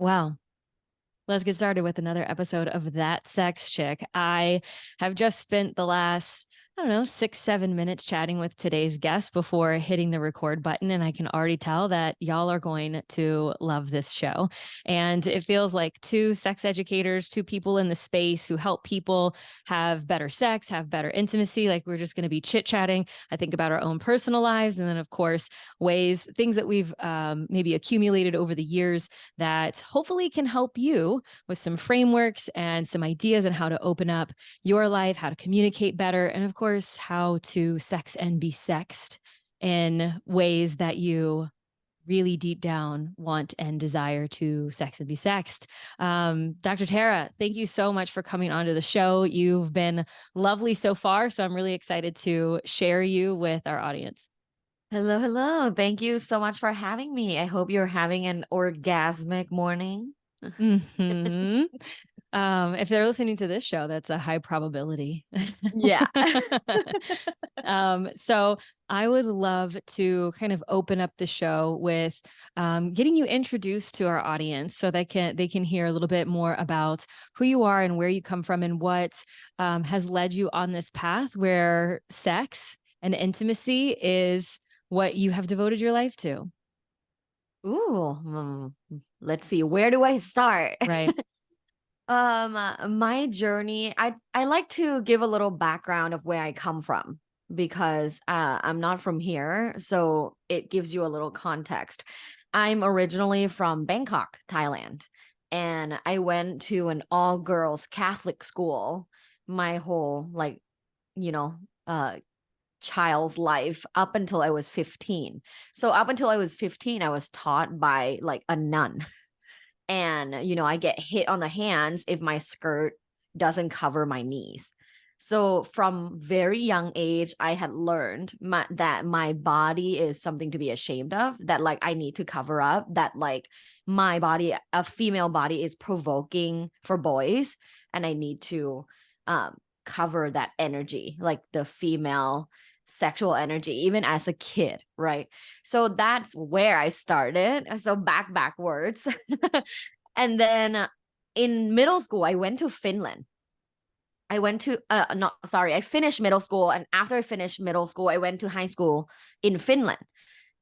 Well, let's get started with another episode of That Sex Chick. I have just spent the last, I don't know, 6, 7 minutes chatting with today's guest before hitting the record button. And I can already tell that y'all are going to love this show. And it feels like two sex educators, two people in the space who help people have better sex, have better intimacy. Like we're just going to be chit chatting. I think about our own personal lives. And then, of course, things that we've maybe accumulated over the years that hopefully can help you with some frameworks and some ideas on how to open up your life, how to communicate better, and of course, how to sex and be sexed in ways that you really deep down want and desire to sex and be sexed. Dr. Tara, thank you so much for coming onto the show. You've been lovely so far, so I'm really excited to share you with our audience. Hello, hello. Thank you so much for having me. I hope you're having an orgasmic morning. Mm-hmm. If they're listening to this show, that's a high probability. Yeah. So I would love to kind of open up the show with getting you introduced to our audience so they can hear a little bit more about who you are and where you come from and what has led you on this path where sex and intimacy is what you have devoted your life to. Ooh, let's see. Where do I start? Right. My journey, I like to give a little background of where I come from because I'm not from here, so it gives you a little context. I'm originally from Bangkok, Thailand, and I went to an all-girls Catholic school my whole you know, uh child's life up until I was 15. So up until I was 15, I was taught by like a nun. And, I get hit on the hands if my skirt doesn't cover my knees. So from very young age, I had learned that my body is something to be ashamed of, that like I need to cover up, that like my body, a female body is provoking for boys, and I need to cover that energy, like the female sexual energy, even as a kid, right? So that's where I started. So backwards. And then in middle school, I went to Finland. I went to not sorry, I finished middle school, and after I finished middle school, I went to high school in Finland.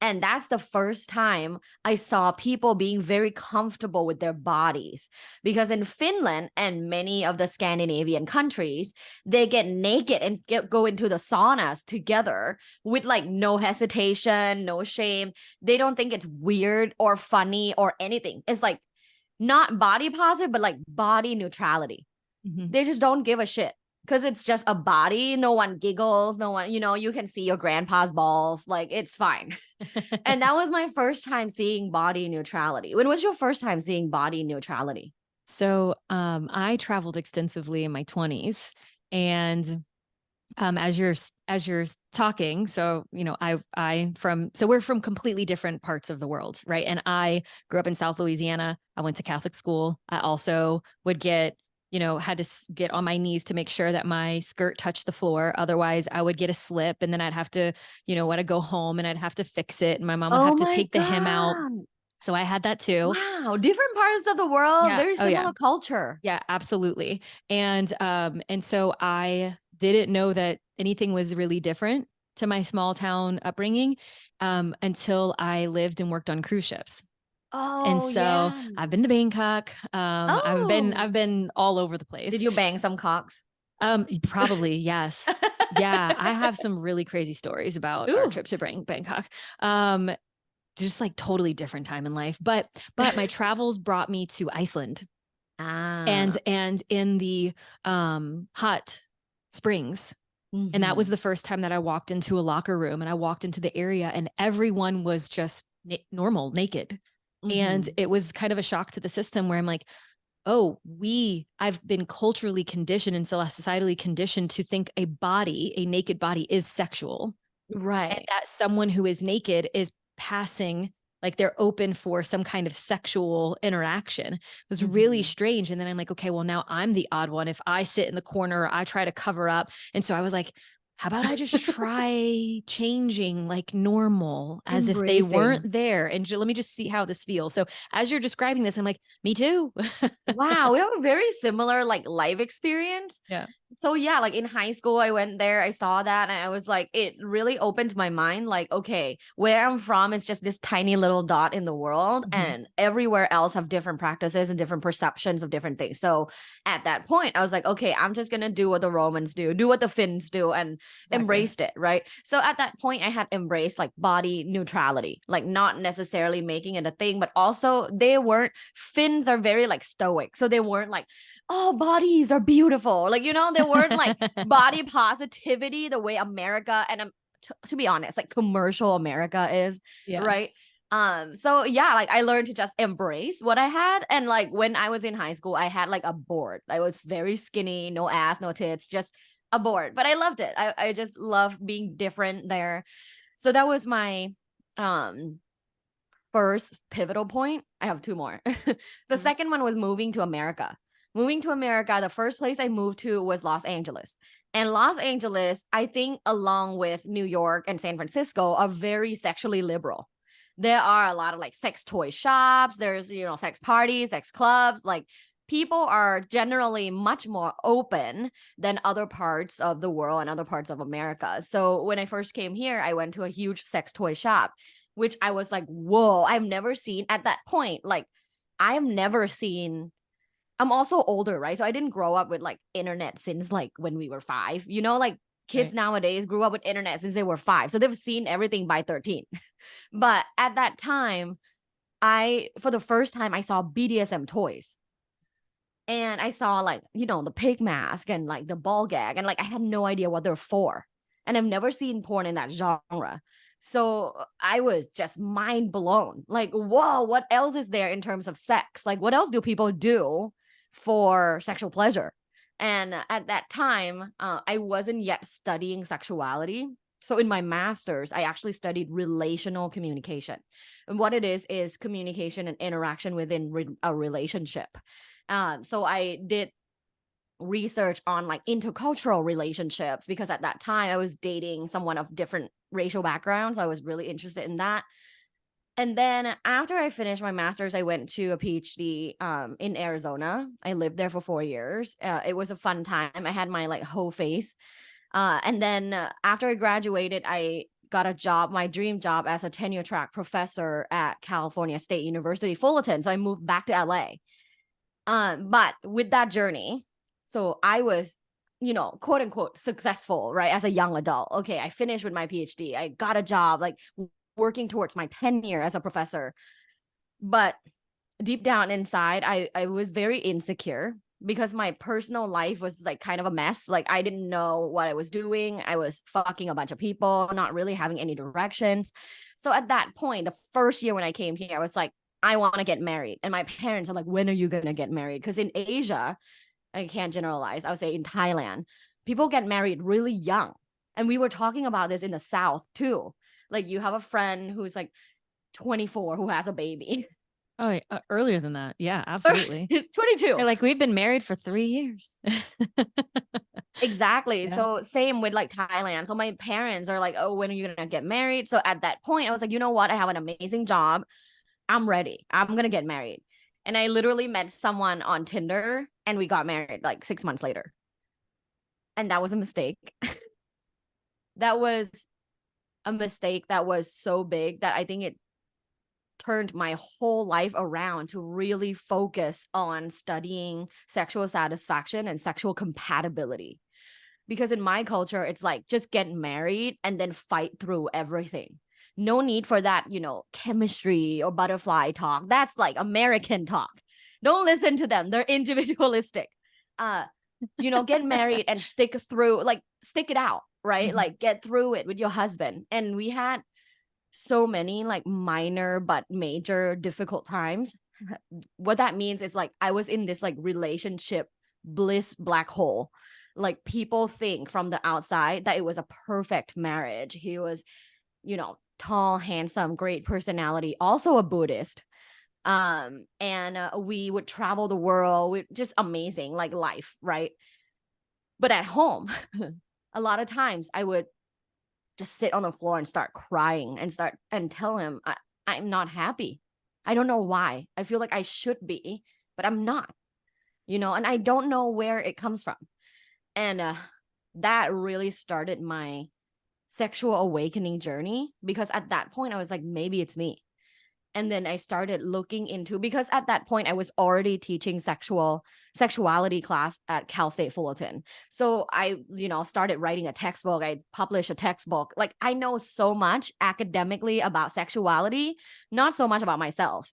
And that's the first time I saw people being very comfortable with their bodies. Because in Finland and many of the Scandinavian countries, they get naked and go into the saunas together with like no hesitation, no shame. They don't think it's weird or funny or anything. It's like not body positive, but like body neutrality. Mm-hmm. They just don't give a shit because it's just a body. No one giggles. No one, you can see your grandpa's balls. Like it's fine. And that was my first time seeing body neutrality. When was your first time seeing body neutrality? So I traveled extensively in my 20s, and as you're talking, so we're from completely different parts of the world, right? And I grew up in South Louisiana. I went to Catholic school. I also would had to get on my knees to make sure that my skirt touched the floor. Otherwise, I would get a slip, and then I'd have to, when I go home, and I'd have to fix it, and my mom would Oh have to my take the hem out. God. So I had that too. Wow. Different parts of the world, Yeah. very Oh yeah. similar culture. Yeah, absolutely. And so I didn't know that anything was really different to my small town upbringing until I lived and worked on cruise ships. And Oh, so yeah. I've been to Bangkok. Oh, I've been all over the did place. you bang some cocks? Probably, yes. Yeah, I have some really crazy stories about our Ooh. trip to Bangkok. Just like totally different time in life. But my travels brought me to Iceland Ah. and in the hot springs. And that was Mhm. the first time that I walked into a locker room, and I walked into the area and everyone was just normal, naked. And Mhm. it was kind of a shock to the system where I'm like, oh, I've been culturally conditioned and societally conditioned to think a naked body is sexual, and Right. that someone who is naked is passing, like they're open for some kind of sexual interaction. It was really Mhm. strange. And then I'm like, okay, well, now I'm the odd one if I sit in the corner or I try to cover up. And so I was like, how about I just try changing like normal as if they Embracing. weren't there and let me just see how this feels. So as you're describing this, I'm like, me too. Wow, we have a very similar like life experience. Yeah. So yeah, like in high school, I went there, I saw that, and I was like, it really opened my mind. Like, okay, where I'm from is just this tiny little dot in the world, Mhm. and everywhere else have different practices and different perceptions of different things. So at that point, I was like, okay, I'm just gonna do what the Romans do what the Finns do, and Exactly. embraced it, right? So at that point, I had embraced like body neutrality, like not necessarily making it a thing, but also they weren't. Finns are very like stoic, so they weren't like, oh, bodies are beautiful. Like, they weren't like body positivity the way America and to be honest, like commercial America is, Yeah. right? So yeah, like I learned to just embrace what I had. And like when I was in high school, I had like a board. I was very skinny, no ass, no tits, just a board. But I loved it. I just love being different there. So that was my um first pivotal point. I have two more. The Mhm. second one was moving to America. Moving to America, the first place I moved to was Los Angeles. And Los Angeles, I think, along with New York and San Francisco, are very sexually liberal. There are a lot of like sex toy shops, there's, sex parties, sex clubs. Like people are generally much more open than other parts of the world and other parts of America. So when I first came here, I went to a huge sex toy shop, which I was like, whoa, I've never seen at that point. Like, I've never seen. I'm also older, right? So I didn't grow up with like internet since like when we were 5. Like kids Right. nowadays grew up with internet since they were 5. So they've seen everything by 13. But at that time, for the first time, I saw BDSM toys. And I saw like, the pig mask and like the ball gag. And like I had no idea what they're for. And I've never seen porn in that genre. So I was just mind blown. Like, whoa, what else is there in terms of sex? Like, what else do people do for sexual pleasure? And at that time, I wasn't yet studying sexuality. So in my master's, I actually studied relational communication. And what it is communication and interaction within a relationship. So I did research on like intercultural relationships because at that time I was dating someone of different racial backgrounds. I was really interested in that. And then after I finished my master's, I went to a PhD in Arizona. I lived there for 4 years. It was a fun time. I had my like whole face. And then after I graduated, I got a job, my dream job as a tenure track professor at California State University, Fullerton. So I moved back to LA. But with that journey, so I was, quote unquote successful, right? As a young adult. Okay, I finished with my PhD. I got a job, like working towards my tenure as a professor. But deep down inside, I was very insecure because my personal life was like kind of a mess. Like I didn't know what I was doing. I was fucking a bunch of people, not really having any directions. So at that point, the first year when I came here, I was like, I want to get married. And my parents are like, when are you going to get married? Because in Asia, I can't generalize. I would say in Thailand, people get married really young. And we were talking about this in the South too. Like you have a friend who's like 24 who has a baby. Oh, yeah, earlier than that. Yeah, absolutely. 22. They're like, we've been married for 3 years. Exactly. Yeah. So same with like Thailand. So my parents are like, oh, when are you gonna get married? So at that point, I was like, you know what? I have an amazing job. I'm ready. I'm gonna get married. And I literally met someone on Tinder and we got married like 6 months later. And that was a mistake. That was a mistake that was so big that I think it turned my whole life around to really focus on studying sexual satisfaction and sexual compatibility. Because in my culture, it's like just get married and then fight through everything. No need for that, chemistry or butterfly talk. That's like American talk. Don't listen to them. They're individualistic. Uh, get married and stick it out, right? Mhm. Like get through it with your husband. And we had so many like minor but major difficult times. What that means is like I was in this like relationship bliss black hole. Like people think from the outside that it was a perfect marriage. He was, tall, handsome, great personality, also a Buddhist. And we would travel the world, just amazing, like life, right? But at home, a lot of times I would just sit on the floor and start crying and start and tell him I'm not happy. I don't know why. I feel like I should be, but I'm not, and I don't know where it comes from. And that really started my sexual awakening journey, because at that point I was like, maybe it's me. And then I started looking into, because at that point I was already teaching sexuality class at Cal State Fullerton. So I, started writing a textbook. I published a textbook. Like, I know so much academically about sexuality, not so much about myself.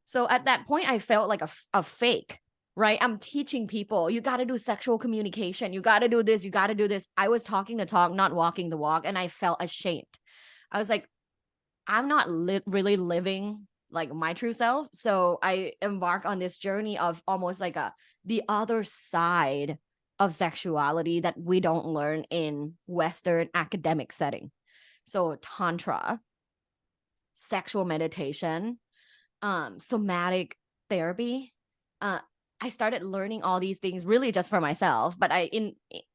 So at that point I felt like a fake, right? I'm teaching people, you got to do sexual communication, you got to do this, you got to do this. I was talking the talk, not walking the walk, and I felt ashamed. I was like, I'm not really living like my true self. So I embark on this journey of almost like the other side of sexuality that we don't learn in Western academic setting. So tantra, sexual meditation, somatic therapy. Uh, I started learning all these things really just for myself. But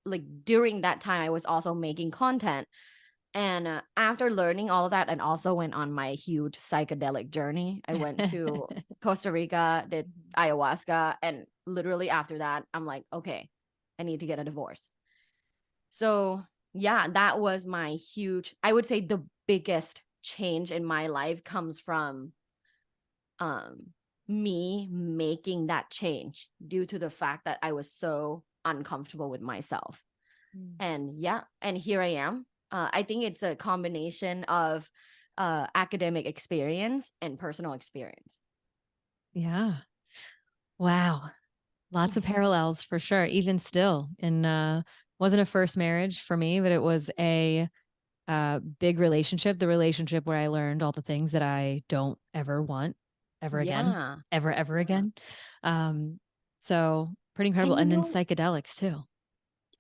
like during that time, I was also making content. And after learning all of that, and also went on my huge psychedelic journey, I went to Costa Rica, did ayahuasca, and literally after that, I'm like, okay, I need to get a divorce. So yeah, that was my huge, I would say the biggest change in my life comes from um me making that change due to the fact that I was so uncomfortable with myself. And yeah, and here I am. I think it's a combination of academic experience and personal experience. Yeah. Wow. Lots of parallels for sure. Even still, in wasn't a first marriage for me, but it was a big relationship. The relationship where I learned all the things that I don't ever want ever again, Yeah. ever Yeah. again. Um, so pretty incredible. And And then psychedelics too.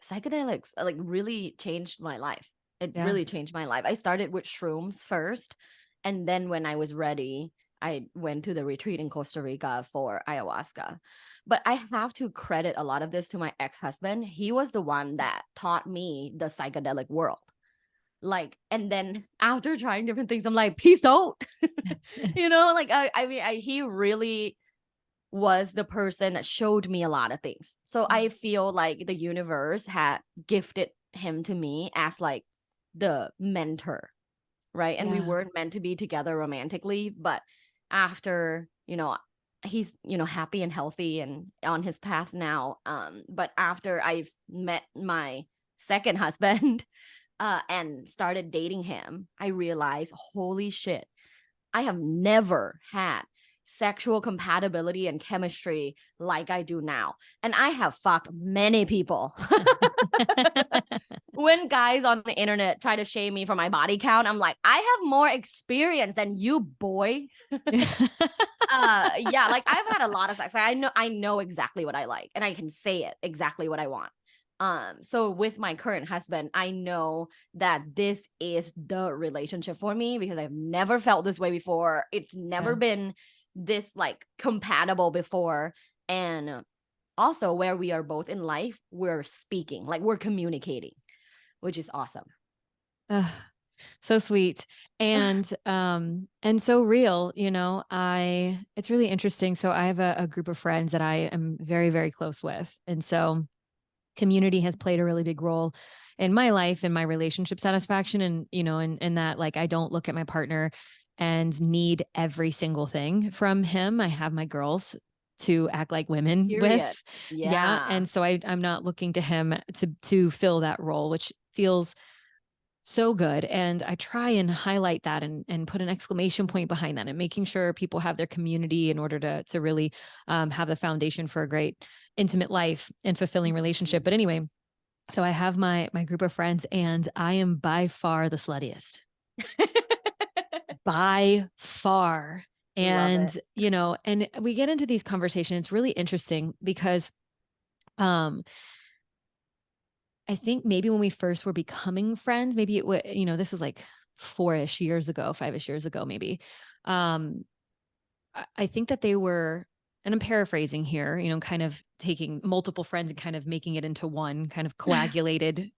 psychedelics like really changed my life. It Yeah. really changed my life. I started with shrooms first, and then when I was ready, I went to the retreat in Costa Rica for ayahuasca. But I have to credit a lot of this to my ex-husband. He was the one that taught me the psychedelic world. Like, and then after trying different things, I'm like, peace out. Like he really was the person that showed me a lot of things. So I feel like the universe had gifted him to me as like the mentor, right? And we Yeah. weren't meant to be together romantically, but after, he's, happy and healthy and on his path now. But after I've met my second husband and started dating him, I realized, holy shit, I have never had sexual compatibility and chemistry like I do now. And I have fucked many people. When guys on the internet try to shame me for my body count, I'm like, I have more experience than you, boy. Yeah, like I've had a lot of sex. I know exactly what I like, and I can say it exactly what I want. So with my current husband, I know that this is the relationship for me because I've never felt this way before. It's never Yeah. been this like compatible before. And also where we are both in life, we're speaking, like we're communicating, which is awesome. So sweet and so real, I it's really interesting. So I have a group of friends that I am very, very close with. And so community has played a really big role in my life and my relationship satisfaction. And, in that, like, I don't look at my partner and need every single thing from him. I have my girls to act like women Period. with. Yeah. Yeah. And so I'm not looking to him to fill that role, which feels so good. And I try and highlight that and put an exclamation point behind that and making sure people have their community in order to really have the foundation for a great intimate life and fulfilling relationship. But anyway, so I have my group of friends and I am by far the sluttiest. By far. Love it. And, and we get into these conversations. It's really interesting because um I think maybe when we first were becoming friends, maybe it was, this was like 4-ish years ago, 5-ish years ago, maybe. Um, I think that they were, and I'm paraphrasing here, kind of taking multiple friends and kind of making it into one kind of coagulated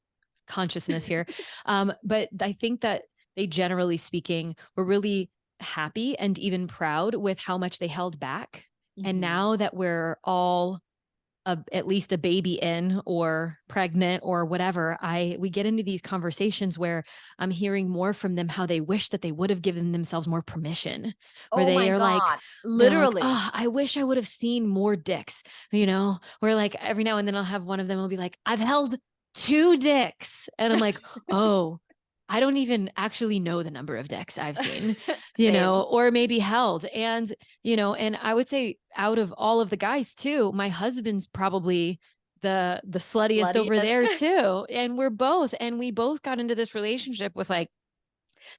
consciousness here. But I think that they, generally speaking, were really happy and even proud with how much they held back. And Mhm. now that we're all at least a baby in or pregnant or whatever, we get into these conversations where I'm hearing more from them how they wish that they would have given themselves more permission, where Oh my God. they're like, Literally. oh, I wish I would have seen more dicks, where like every now and then I'll have one of them will be like, I've held two dicks. And I'm like, oh, I don't even actually know the number of dicks I've seen, Same. or maybe held. And I would say out of all of the guys too, my husband's probably the sluttiest over Bloodiest. there too. And we both got into this relationship with like,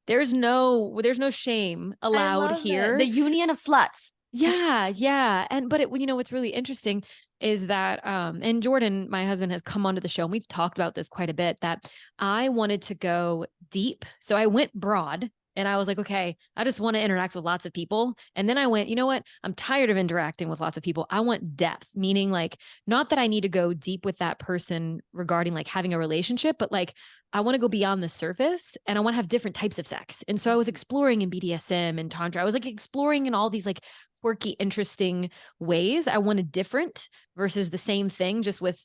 there's no shame I allowed love it. The here. union of sluts. Yeah, yeah. But what's really interesting is that and Jordan, my husband, has come onto the show and we've talked about this quite a bit, that I wanted to go deep. So I went broad and I was like, okay, I just want to interact with lots of people. And then I went, you know what? I'm tired of interacting with lots of people. I want depth, meaning like not that I need to go deep with that person regarding like having a relationship, but like I want to go beyond the surface and I want to have different types of sex. And so I was Mhm. exploring in BDSM and Tantra. I was like exploring in all these like quirky, interesting ways. I wanted different versus the same thing, just with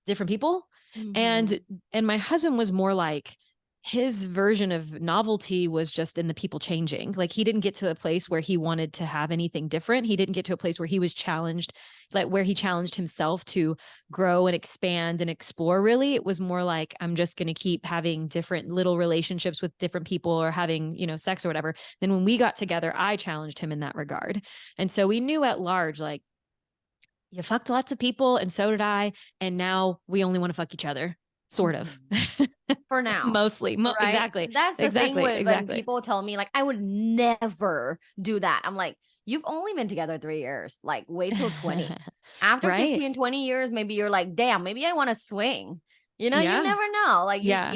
different people. And Mhm. and my husband was more like, his version of novelty was just in the people changing. Like he didn't get to a place where he wanted to have anything different. He didn't get to a place where he was challenged, like where he challenged himself to grow and expand and explore. Really, it was more like, I'm just going to keep having different little relationships with different people or having, sex or whatever. Then when we got together, I challenged him in that regard. And so we knew at large, like, you fucked lots of people and so did I. And now we only want to fuck each other, sort of. Mhm. For now, Mostly. right? Exactly. That's the thing Exactly. when Exactly. people tell me like I would never do that. I'm like, you've only been together 3 years. Like wait till 20. After Right. 15, 20 years, maybe you're like, damn, maybe I want to swing. You Yeah. never know. Like Yeah.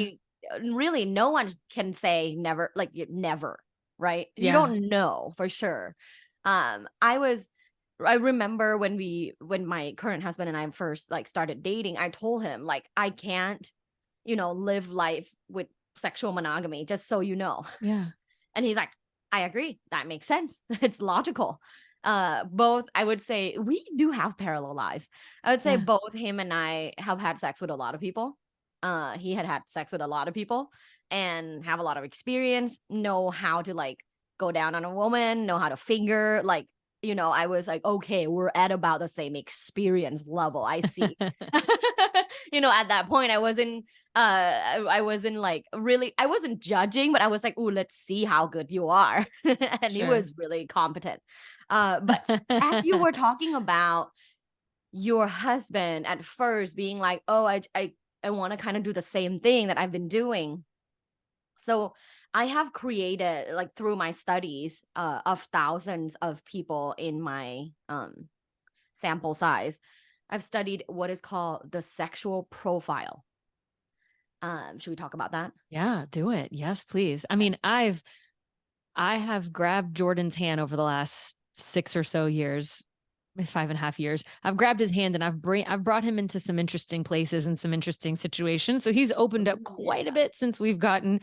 really no one can say never, like you never, right? You Yeah. don't know for sure. I remember when my current husband and I first like started dating, I told him like I can't live life with sexual monogamy, just so you know. Yeah. And he's like, I agree. That makes sense. It's logical. Both, I would say we do have parallel lives. I would say Yeah. both him and I have had sex with a lot of people. He had sex with a lot of people and have a lot of experience, know how to like go down on a woman, know how to finger. Like, I was like, okay, we're at about the same experience level. I see. At that point, I wasn't like really, I wasn't judging, but I was like, "Ooh, let's see how good you are." And he Sure. was really competent. But as you were talking about your husband at first being like, "Oh, I want to kind of do the same thing that I've been doing." So I have created like through my studies of thousands of people in my sample size. I've studied what is called the sexual profile. Should we talk about that? Yeah, do it. Yes, please. I mean, I have grabbed Jordan's hand over the last 6 or so years, 5.5 years. I've grabbed his hand and I've brought him into some interesting places and some interesting situations. So he's opened up Ooh, quite a bit since we've gotten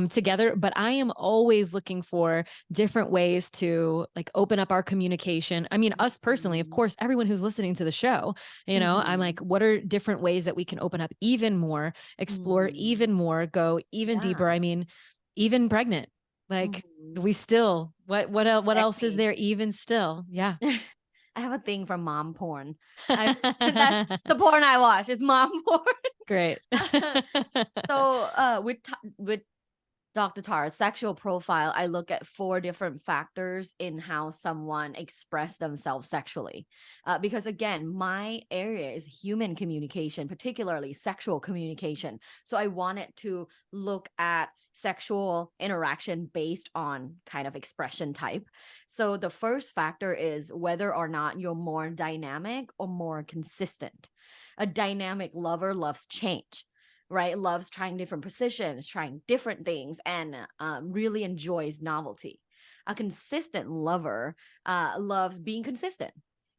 together. But I am always looking for different ways to like open up our communication. I mean, us personally, of Mhm. course, everyone who's listening to the show, I'm like, Mhm. what are different ways that we can open up even more, explore Mhm. even more, go even deeper? Yeah. I mean, even pregnant, like Mhm. we still, what else is Sexy. there even still? Yeah. I have a thing for mom porn. I That's the porn I watch. It's mom Great. porn. So, with Dr. Tara's sexual profile, I look at four different factors in how someone express themselves sexually. Because again, my area is human communication, particularly sexual communication. So I wanted to look at sexual interaction based on kind of expression type. So the first factor is whether or not you're more dynamic or more consistent. A dynamic lover loves change, right? Loves trying different positions, trying different things, and really enjoys novelty. A consistent lover loves being consistent.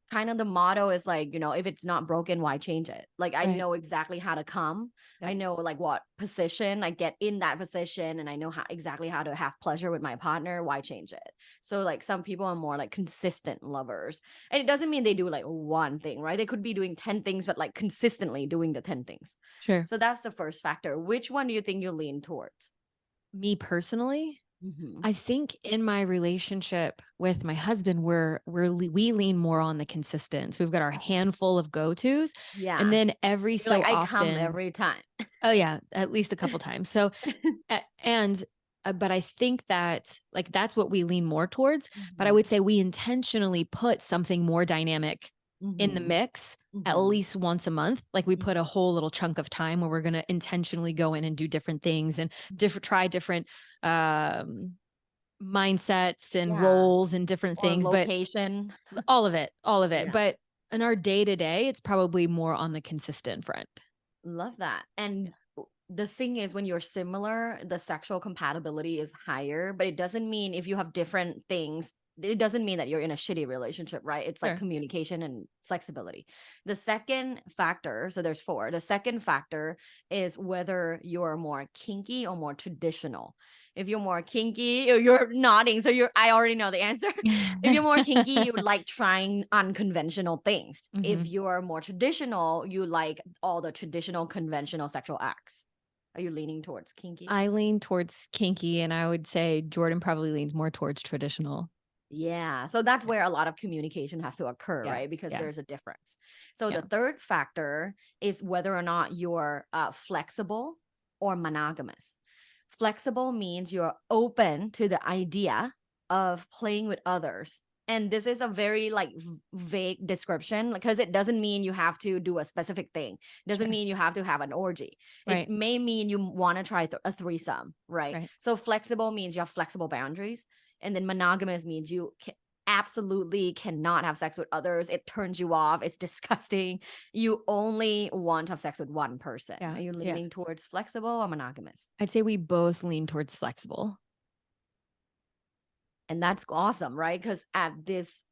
kind of the motto is like, if it's not broken, why change it? Like, I Right. know exactly how to come. I Yep. know like what position I get in that position, and I know exactly how to have pleasure with my partner. Why change it? So like some people are more like consistent lovers. And it doesn't mean they do like one thing, right? They could be doing 10 things, but like consistently doing the 10 things. Sure. So that's the first factor. Which one do you think you lean towards? Me personally, Hmm. I think in my relationship with my husband, we lean more on the consistent. So we've got our handful of go-tos, and Yeah. then every You're like, so I come often, every time. oh yeah, at least a couple times. So and but I think that like that's what we lean more towards. But I Hmm. would say we intentionally put something more dynamic in the Hmm. mix at Hmm. least once a month. Like we put a whole little chunk of time where we're going to intentionally go in and do different things and try different um mindsets and Yeah. roles and different Or things, but location. all of it. Yeah. But in our day to day, it's probably more on the consistent front. Love that. Yeah. And the thing is, when you're similar, the sexual compatibility is higher, but it doesn't mean if you have different things, it doesn't mean that you're in a shitty relationship, right? It's like Sure. communication and flexibility. The second factor, so there's four. The second factor is whether you're more kinky or more traditional. If you're more kinky, or you're nodding, so I already know the answer. If you're more kinky, you like trying unconventional things. If Hmm. you're more traditional, you like all the traditional conventional sexual acts. Are you leaning towards kinky? I lean towards kinky, and I would say Jordan probably leans more towards traditional. Yeah. So that's where a lot of communication has to occur, Yeah. right? Because Yeah. there's a difference. So Yeah. the third factor is whether or not you're flexible or monogamous. Flexible means you're open to the idea of playing with others. And this is a very like vague description because it doesn't mean you have to do a specific thing. It doesn't Sure. mean you have to have an orgy. It Right. may mean you want to try a threesome, right? Right. So flexible means you have flexible boundaries, and then monogamous means absolutely cannot have sex with others. It turns you off. It's disgusting. You only want to have sex with one person. Yeah. Are you Yeah. leaning towards flexible or monogamous? I'd say we both lean towards flexible. And that's awesome, right? Because at this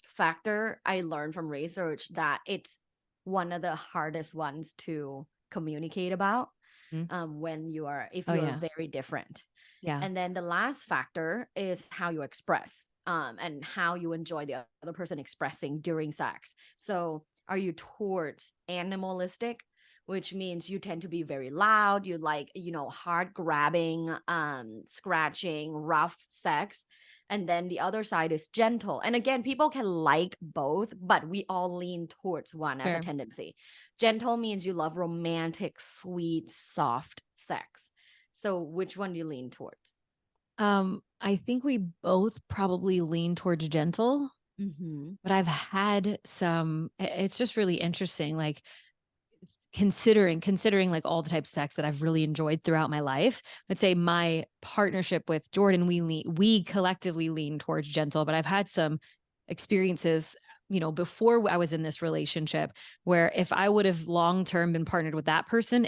factor, I learned from research that it's one of the hardest ones to communicate about Mm. if Oh you're yeah. very different. Yeah. And then the last factor is how you express and how you enjoy the other person expressing during sex. So, are you towards animalistic, which means you tend to be very loud, you like, hard grabbing, scratching, rough sex. And then the other side is gentle. And again, people can like both, but we all lean towards one as a Sure. tendency. Gentle means you love romantic, sweet, soft sex. So which one do you lean towards? I think we both probably lean towards gentle, Mm-hmm. but I've had it's just really interesting. Like considering like all the types of sex that I've really enjoyed throughout my life. I'd say my partnership with Jordan, we collectively lean towards gentle, but I've had some experiences, before I was in this relationship where if I would have long term been partnered with that person,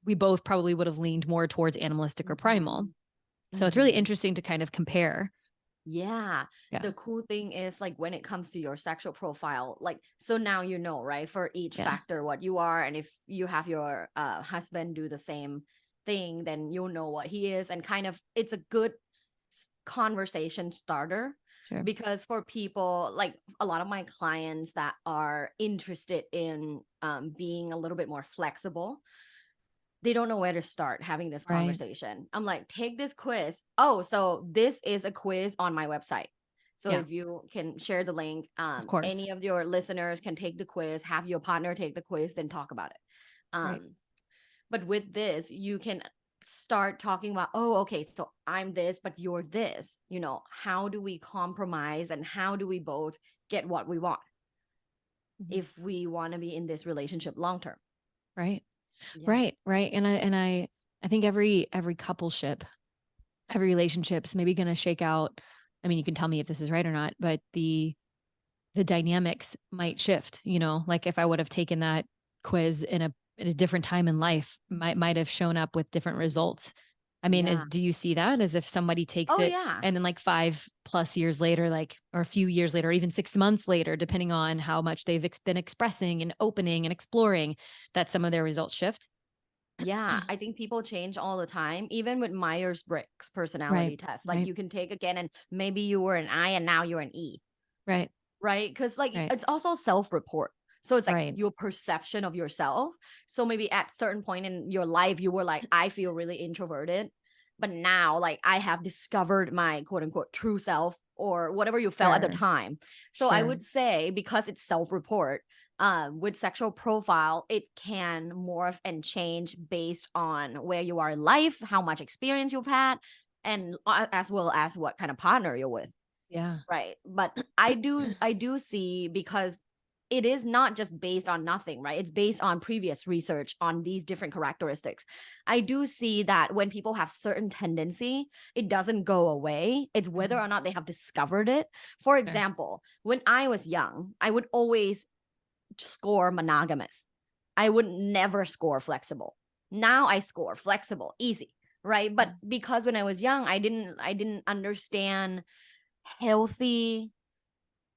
we both probably would have leaned more towards animalistic or primal. Mm-hmm. So it's really Mm-hmm. interesting to kind of compare. Yeah. Yeah. The cool thing is like when it comes to your sexual profile, like so now you know, right? For each Yeah. factor what you are, and if you have your husband do the same thing, then you'll know what he is, and kind of it's a good conversation starter. Sure. Because for people like a lot of my clients that are interested in being a little bit more flexible, they don't know where to start having this Right. conversation. I'm like, take this quiz. Oh, so this is a quiz on my website. So Yeah. if you can share the link, Of course. any of your listeners can take the quiz, have your partner take the quiz, then talk about it. Right. But with this, you can start talking about, oh, okay, so I'm this, but you're this. How do we compromise and how do we both get what we want Mhm. if we want to be in this relationship long term? Right. Yeah. Right. Right. I think every coupleship, every relationship's maybe going to shake out. I mean, you can tell me if this is right or not, but the dynamics might shift, like if I would have taken that quiz in a different time in life, might have shown up with different results. I mean, Yeah. do you see that as if somebody takes Oh, it yeah. and then like 5+ years later, like, or a few years later, or even 6 months later, depending on how much they've been expressing and opening and exploring, that some of their results shift? Yeah, I think people change all the time, even with Myers-Briggs Right. personality test. Like Right. you can take again and maybe you were an I and now you're an E, Right. right? Because like Right. it's also self-report. So it's like Right. your perception of yourself. So maybe at certain point in your life, you were like, I feel really introverted. But now, like I have discovered my quote unquote true self or whatever you felt at the Sure. time. So I Sure. would say because it's self-report, with sexual profile, it can morph and change based on where you are in life, how much experience you've had, and as well as what kind of partner you're with. Yeah. Right. But I do see because it is not just based on nothing, right? It's based on previous research on these different characteristics. I do see that when people have certain tendency, it doesn't go away. It's whether Mhm. or not they have discovered it. For Sure. example, when I was young, I would always score monogamous. I would never score flexible. Now I score flexible, easy, right? But Mm. because when I was young, I didn't understand healthy,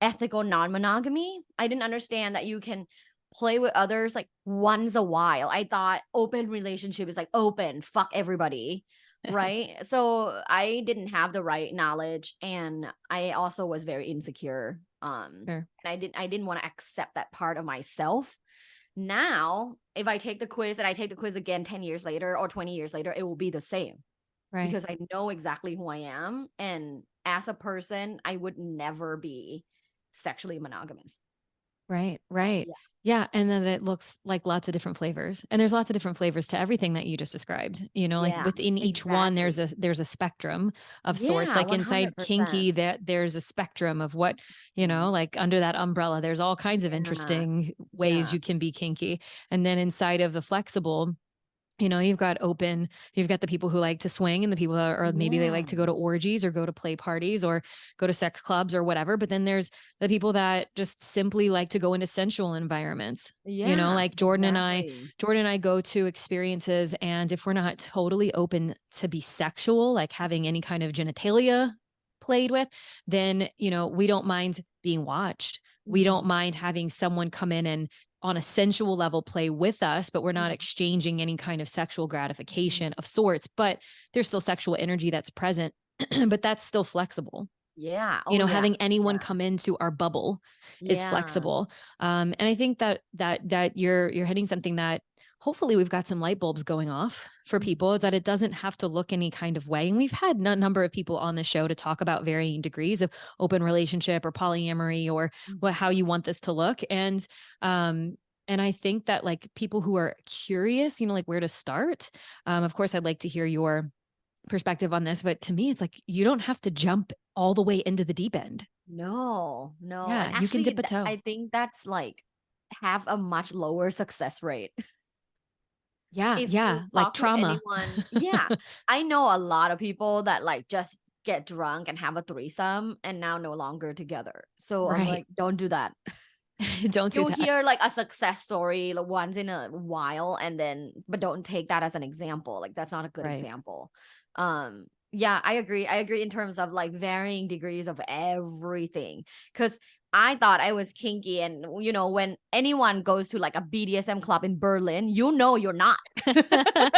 ethical non-monogamy. I didn't understand that you can play with others like once a while. I thought open relationship is like open, fuck everybody, right? So I didn't have the right knowledge and I also was very insecure. Sure. And I didn't want to accept that part of myself. Now, if I take the quiz and I take the quiz again 10 years later or 20 years later, it will be the same Right. because I know exactly who I am. And as a person, I would never be sexually monogamous. Right, right. Yeah. Yeah, and then it looks like lots of different flavors. And there's lots of different flavors to everything that you just described. Like Yeah, within each one there's exactly. a spectrum of sorts. Yeah, Like inside 100%. kinky that there's a spectrum of what, Mhm. like under that umbrella there's all kinds of Yeah, interesting ways yeah. you can be kinky. And then inside of the flexible, you've got the people who like to swing and the people that or maybe they like Yeah. to go to orgies or go to play parties or go to sex clubs or whatever. But then there's the people that just simply like to go into sensual environments. Yeah, Like exactly. Jordan and I go to experiences, and if we're not totally open to be sexual, like having any kind of genitalia played with, then, we don't mind being watched. We don't Mhm, mind having someone come in and on a sensual level play with us, but we're not mhm, exchanging any kind of sexual mhm. gratification of sorts, but there's still sexual energy that's present, but that's still flexible. Yeah, oh yeah, Having anyone yeah, come into our bubble is yeah. flexible. And I think that you're hitting something that hopefully we've got some light bulbs going off for people, is Mhm, that it doesn't have to look any kind of way. And we've had a number of people on the show to talk about varying degrees of open relationship or polyamory or how mhm. you want this to look. Um, and I think that like people who are curious, like where to start. Of course, I'd like to hear your perspective on this, but to me, it's like you don't have to jump all the way into the deep end. No, no, Yeah, and you can actually, dip a toe. I think that's like have a much lower success rate. Yeah, If you yeah, like talk to trauma. anyone, yeah, I know a lot of people that like just get drunk and have a threesome and now no longer together. So I'm Right. like, don't do that. Don't do You'll that. hear like a success story like once in a while and then but don't take that as an example. Like that's not a good Right. example. Yeah, I agree. I agree in terms of like varying degrees of everything. Cause I thought I was kinky and when anyone goes to like a BDSM club in Berlin, you're not.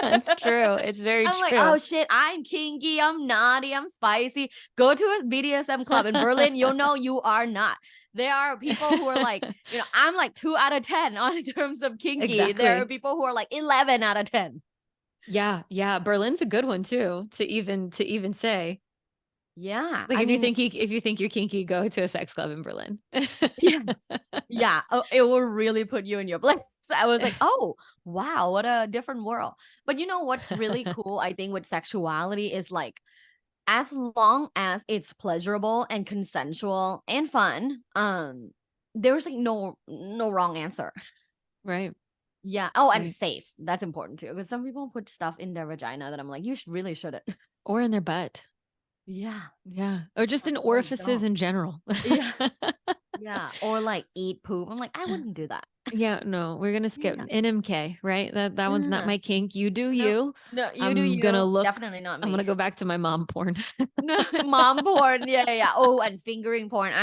It's true. It's very I'm like, oh true. shit, I'm kinky, I'm naughty, I'm spicy. Go to a BDSM club in Berlin, you'll know you are not. There are people who are like, I'm like 2 out of 10 on in terms of kinky. There are Exactly. people who are like 11 out of 10. Yeah, yeah. Berlin's a good one too, to even say. Yeah. Like I mean, if you think you're kinky, go to a sex club in Berlin. yeah. Yeah. Oh, it will really put you in your place. I was like, oh, wow, what a different world. But you know what's really cool, I think, with sexuality is like as long as it's pleasurable and consensual and fun, there's like no wrong answer. Right. Yeah. Oh, and Right. safe. That's important too. Because some people put stuff in their vagina that I'm like, you really shouldn't. Or in their butt. Yeah. Yeah. Or just Like, in oh, orifices don't. in general. Yeah. Yeah. Or like eat poop. I'm like, I wouldn't do that. Yeah, no, we're gonna skip Yeah. NMK, right? That one's not Uh, my kink. You do no, you. no, you do I'm gonna you. look. Definitely not I'm gonna me. go back to my mom porn. No, mom porn. Yeah, yeah, yeah. Oh, and fingering porn.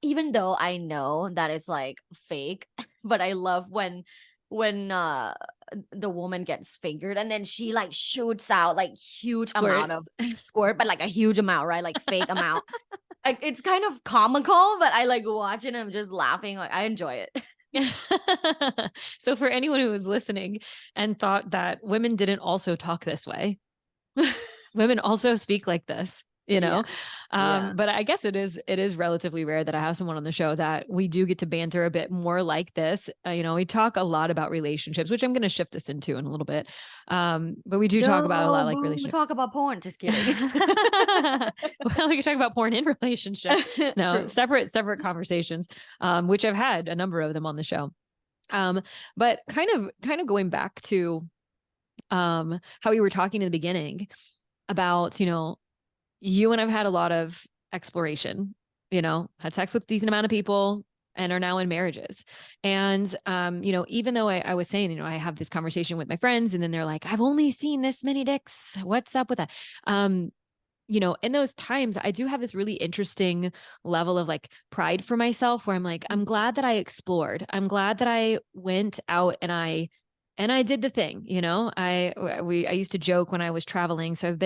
Even though I know that it's like fake, but I love when the woman gets fingered and then she like shoots out like huge amount of Squirts. squirt, but like a huge amount, right? Like fake amount. Like it's kind of comical, but I like watching. I'm just laughing. Like I enjoy it. So for anyone who was listening and thought that women didn't also talk this way, women also speak like this, you Yeah, know. yeah. But I guess it is relatively rare that I have someone on the show that we do get to banter a bit more like this. We talk a lot about relationships, which I'm going to shift this into in a little bit. But we do talk about a lot No, like boo, relationships. talk about porn. Just kidding. Well, we can talk about porn in relationships. No, True. separate conversations, which I've had a number of them on the show. Um, but kind of going back to how we were talking in the beginning about, you and I've had a lot of exploration, had sex with a decent amount of people and are now in marriages. And, even though I was saying, I have this conversation with my friends and then they're like, I've only seen this many dicks. What's up with that? Um, in those times, I do have this really interesting level of like pride for myself where I'm like, I'm glad that I explored. I'm glad that I went out and I did the thing, I used to joke when I was traveling. So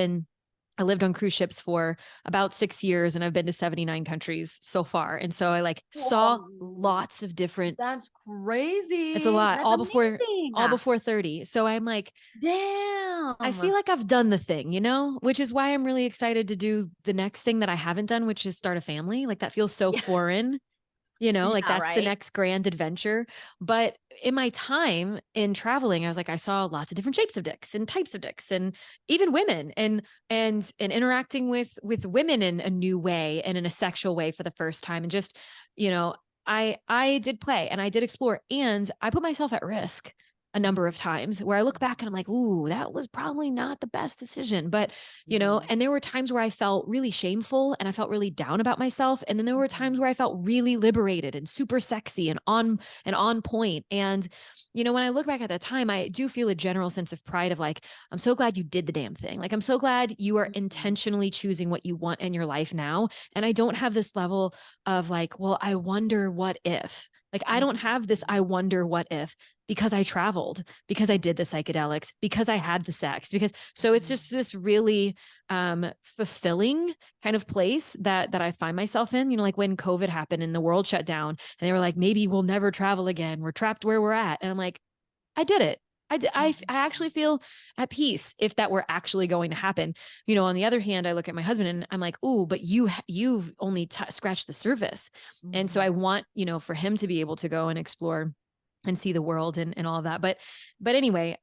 I lived on cruise ships for about 6 years and I've been to 79 countries so far. And so I like saw Whoa, lots of different, that's it's a crazy. lot, That's all amazing. before 30. So I'm like, I feel Damn. like I've done the thing, which is why I'm really excited to do the next thing that I haven't done, which is start a family. Like that feels so Yeah. foreign, like Yeah, that's the right? next grand adventure. But in my time in traveling, I was like, I saw lots of different shapes of dicks and types of dicks and even women and interacting with women in a new way and in a sexual way for the first time. And just, you know, I did play and I did explore and I put myself at risk a number of times where I look back and I'm like, ooh, that was probably not the best decision. But, Mhm, and there were times where I felt really shameful and I felt really down about myself. And then there were times mhm, where I felt really liberated and super sexy and on point. And, when I look back at that time, I do feel a general sense of pride of like, I'm so glad you did the damn thing. Like, I'm so glad you are mhm, intentionally choosing what you want in your life now. And I don't have this level of like, well, I wonder what if. Like, I don't have this, mhm, I wonder what if because I traveled, because I did the psychedelics, because I had the sex, because so it's just mhm, this really fulfilling kind of place that I find myself in. Like when COVID happened and the world shut down and they were like, maybe we'll never travel again. We're trapped where we're at. And I'm like, I did it. I did, I actually mhm, feel at peace if that were actually going to happen. On the other hand, I look at my husband and I'm like, oh, but you've only scratched the surface. And so I mhm, want, for him to be able to go and explore and see the world and all of that. But anyway,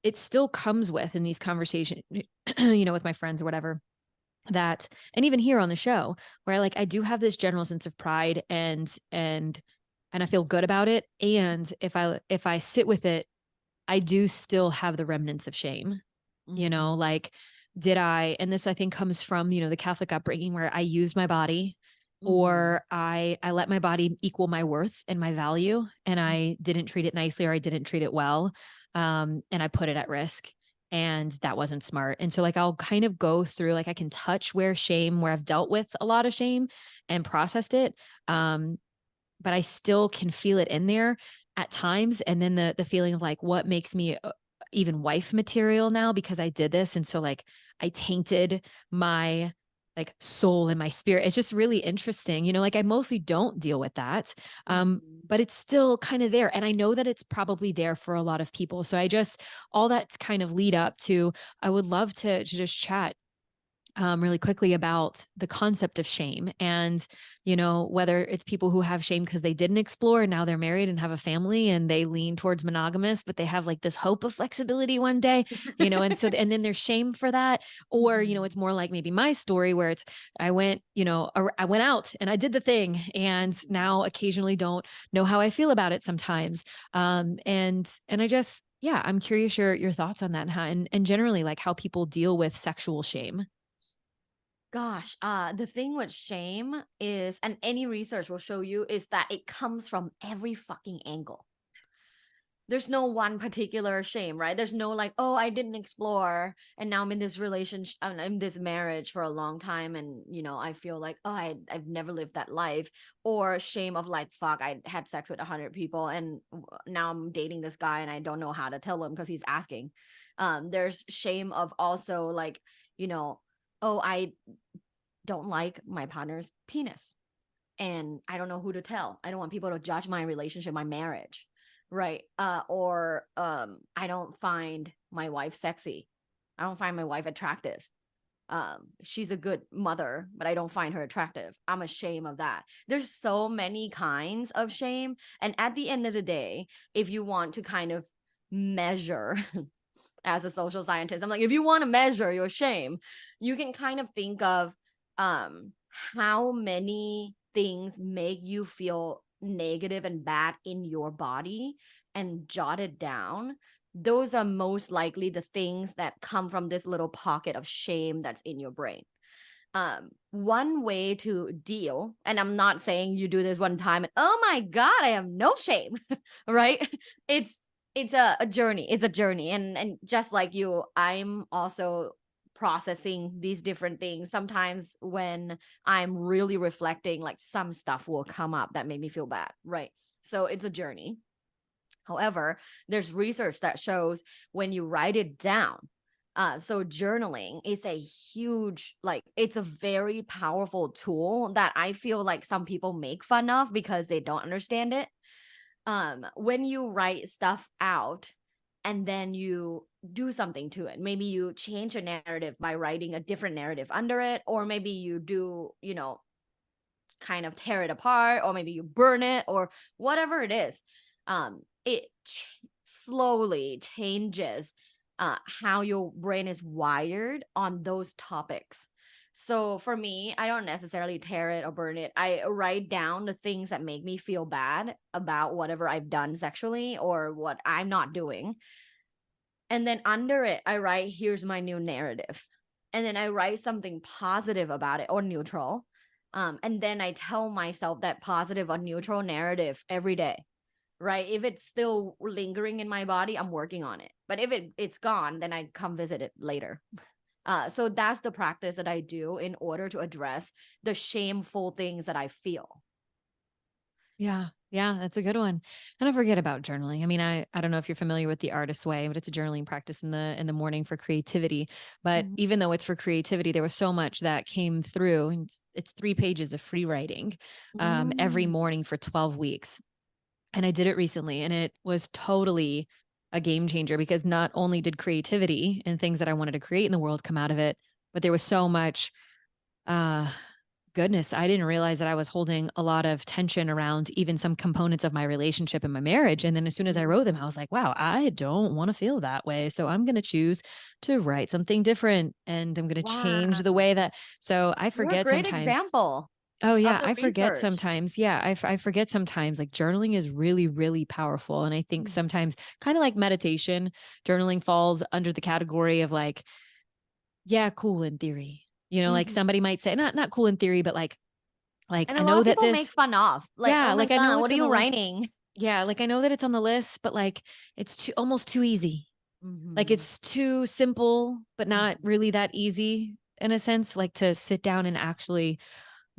it still comes with in these conversations, with my friends or whatever, that and even here on the show where I do have this general sense of pride and I feel good about it. And if I sit with it, I do still have the remnants of shame. mhm, Like did I, and this I think comes from, the Catholic upbringing where I used my body mhm, or I let my body equal my worth and my value and mhm, I didn't treat it nicely or I didn't treat it well. And I put it at risk and that wasn't smart. And so like I'll kind of go through like I can touch where I've dealt with a lot of shame and processed it. Um, but I still can feel it in there at times. And then the feeling of like what makes me even wife material now because I did this. And so like I tainted my like soul and my spirit. It's just really interesting. Like I mostly don't deal with that. mhm. But it's still kind of there. And I know that it's probably there for a lot of people. So I just all that's kind of lead up to I would love to just chat really quickly about the concept of shame and whether it's people who have shame because they didn't explore and now they're married and have a family and they lean towards monogamous but they have like this hope of flexibility one day, and so and then there's shame for that. Or it's Mhm, more like maybe my story where it's I went out and I did the thing and now occasionally don't know how I feel about it sometimes. And I just yeah, I'm curious your thoughts on that and generally like how people deal with sexual shame. Gosh, the thing with shame is, and any research will show you, is that it comes from every fucking angle. There's no one particular shame, right? There's no like, oh, I didn't explore, and now I'm in this relationship, I'm in this marriage for a long time, and I feel like, oh, I've never lived that life, or shame of like, fuck, I had sex with 100 people, and now I'm dating this guy, and I don't know how to tell him because he's asking. There's shame of also like, you know, oh, I don't like my partner's penis and I don't know who to tell. I don't want people to judge my relationship, my marriage, right? Or I don't find my wife sexy. I don't find my wife attractive. She's a good mother, but I don't find her attractive. I'm ashamed of that. There's so many kinds of shame. And at the end of the day, if you want to kind of measure as a social scientist, I'm like, if you want to measure your shame, you can kind of think of um how many things make you feel negative and bad in your body and jot it down. Those are most likely the things that come from this little pocket of shame that's in your brain. One way to deal, and I'm not saying you do this one time and oh my god, I have no shame, right? it's it's a journey. It's a journey, and just like you, I'm also processing these different things. Sometimes when I'm really reflecting, like some stuff will come up that made me feel bad, right? So it's a journey. However, there's research that shows when you write it down, so journaling is a huge, like, it's a very powerful tool that I feel like some people make fun of because they don't understand it. When you write stuff out and then you do something to it, maybe you change a narrative by writing a different narrative under it, or maybe you do, kind of tear it apart, or maybe you burn it, or whatever it is. It slowly changes how your brain is wired on those topics. So for me, I don't necessarily tear it or burn it. I write down the things that make me feel bad about whatever I've done sexually or what I'm not doing. And then under it, I write, here's my new narrative. And then I write something positive about it or neutral. And then I tell myself that positive or neutral narrative every day, right? If it's still lingering in my body, I'm working on it. But if it's gone, then I come visit it later. So that's the practice that I do in order to address the shameful things that I feel. Yeah. Yeah, that's a good one. And I forget about journaling. I mean, I don't know if you're familiar with the artist's way, but it's a journaling practice in the morning for creativity. But Mhm. even though it's for creativity, there was so much that came through. And it's 3 pages of free writing every Mm. morning for 12 weeks. And I did it recently, and it was totally a game changer because not only did creativity and things that I wanted to create in the world come out of it, but there was so much uh goodness, I didn't realize that I was holding a lot of tension around even some components of my relationship and my marriage. And then as soon as I wrote them, I was like, wow, I don't want to feel that way. So I'm going to choose to write something different and I'm going to change the Wow. way that. So I You're a forget great sometimes. example Oh of yeah, the I forget research. sometimes. Yeah, I forget sometimes like journaling is really really powerful and I think Mm. sometimes kind of like meditation, journaling falls under the category of like yeah, cool in theory. Like Mhm. somebody might say not cool in theory but like And a I lot know of that people make this fun of, like, "Oh yeah, my like I know god, what it's are on you the list. writing?" Yeah, like I know that it's on the list but like it's too almost too easy. Like Mhm. it's too simple but not Mhm. really that easy in a sense like to sit down and actually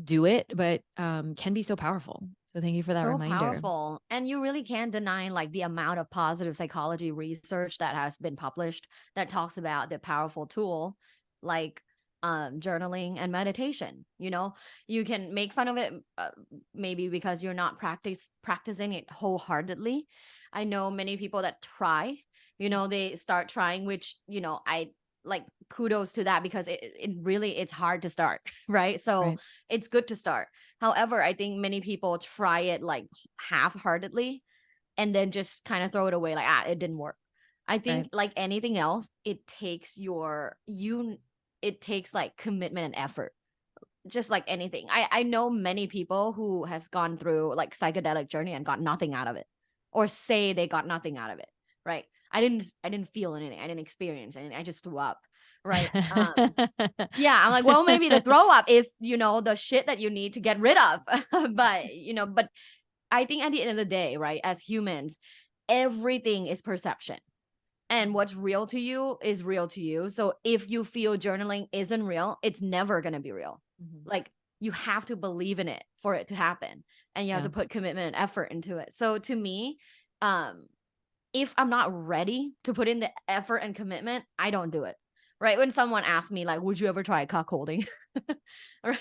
do it, but can be so powerful. So thank you for that So reminder. powerful. And you really can't deny like the amount of positive psychology research that has been published that talks about the powerful tool like journaling and meditation. You can make fun of it, maybe because you're not practicing it wholeheartedly. I know many people that try, they start trying, which, I like, kudos to that, because it really, it's hard to start, right? So Right. it's good to start. However, I think many people try it like half-heartedly and then just kind of throw it away like, it didn't work. I think Right. like anything else, it takes like commitment and effort. Just like anything. I know many people who has gone through like psychedelic journey and got nothing out of it, or say they got nothing out of it, right? I didn't feel anything. I didn't experience anything. I just threw up, right? Yeah, I'm like, well, maybe the throw up is, the shit that you need to get rid of. But I think at the end of the day, right, as humans, everything is perception. And what's real to you is real to you. So if you feel journaling isn't real, it's never going to be real. Mhm. Like, you have to believe in it for it to happen. And you have Yeah. to put commitment and effort into it. So to me, um, if I'm not ready to put in the effort and commitment, I don't do it. Right? When someone asks me, like, would you ever try cock holding? Right?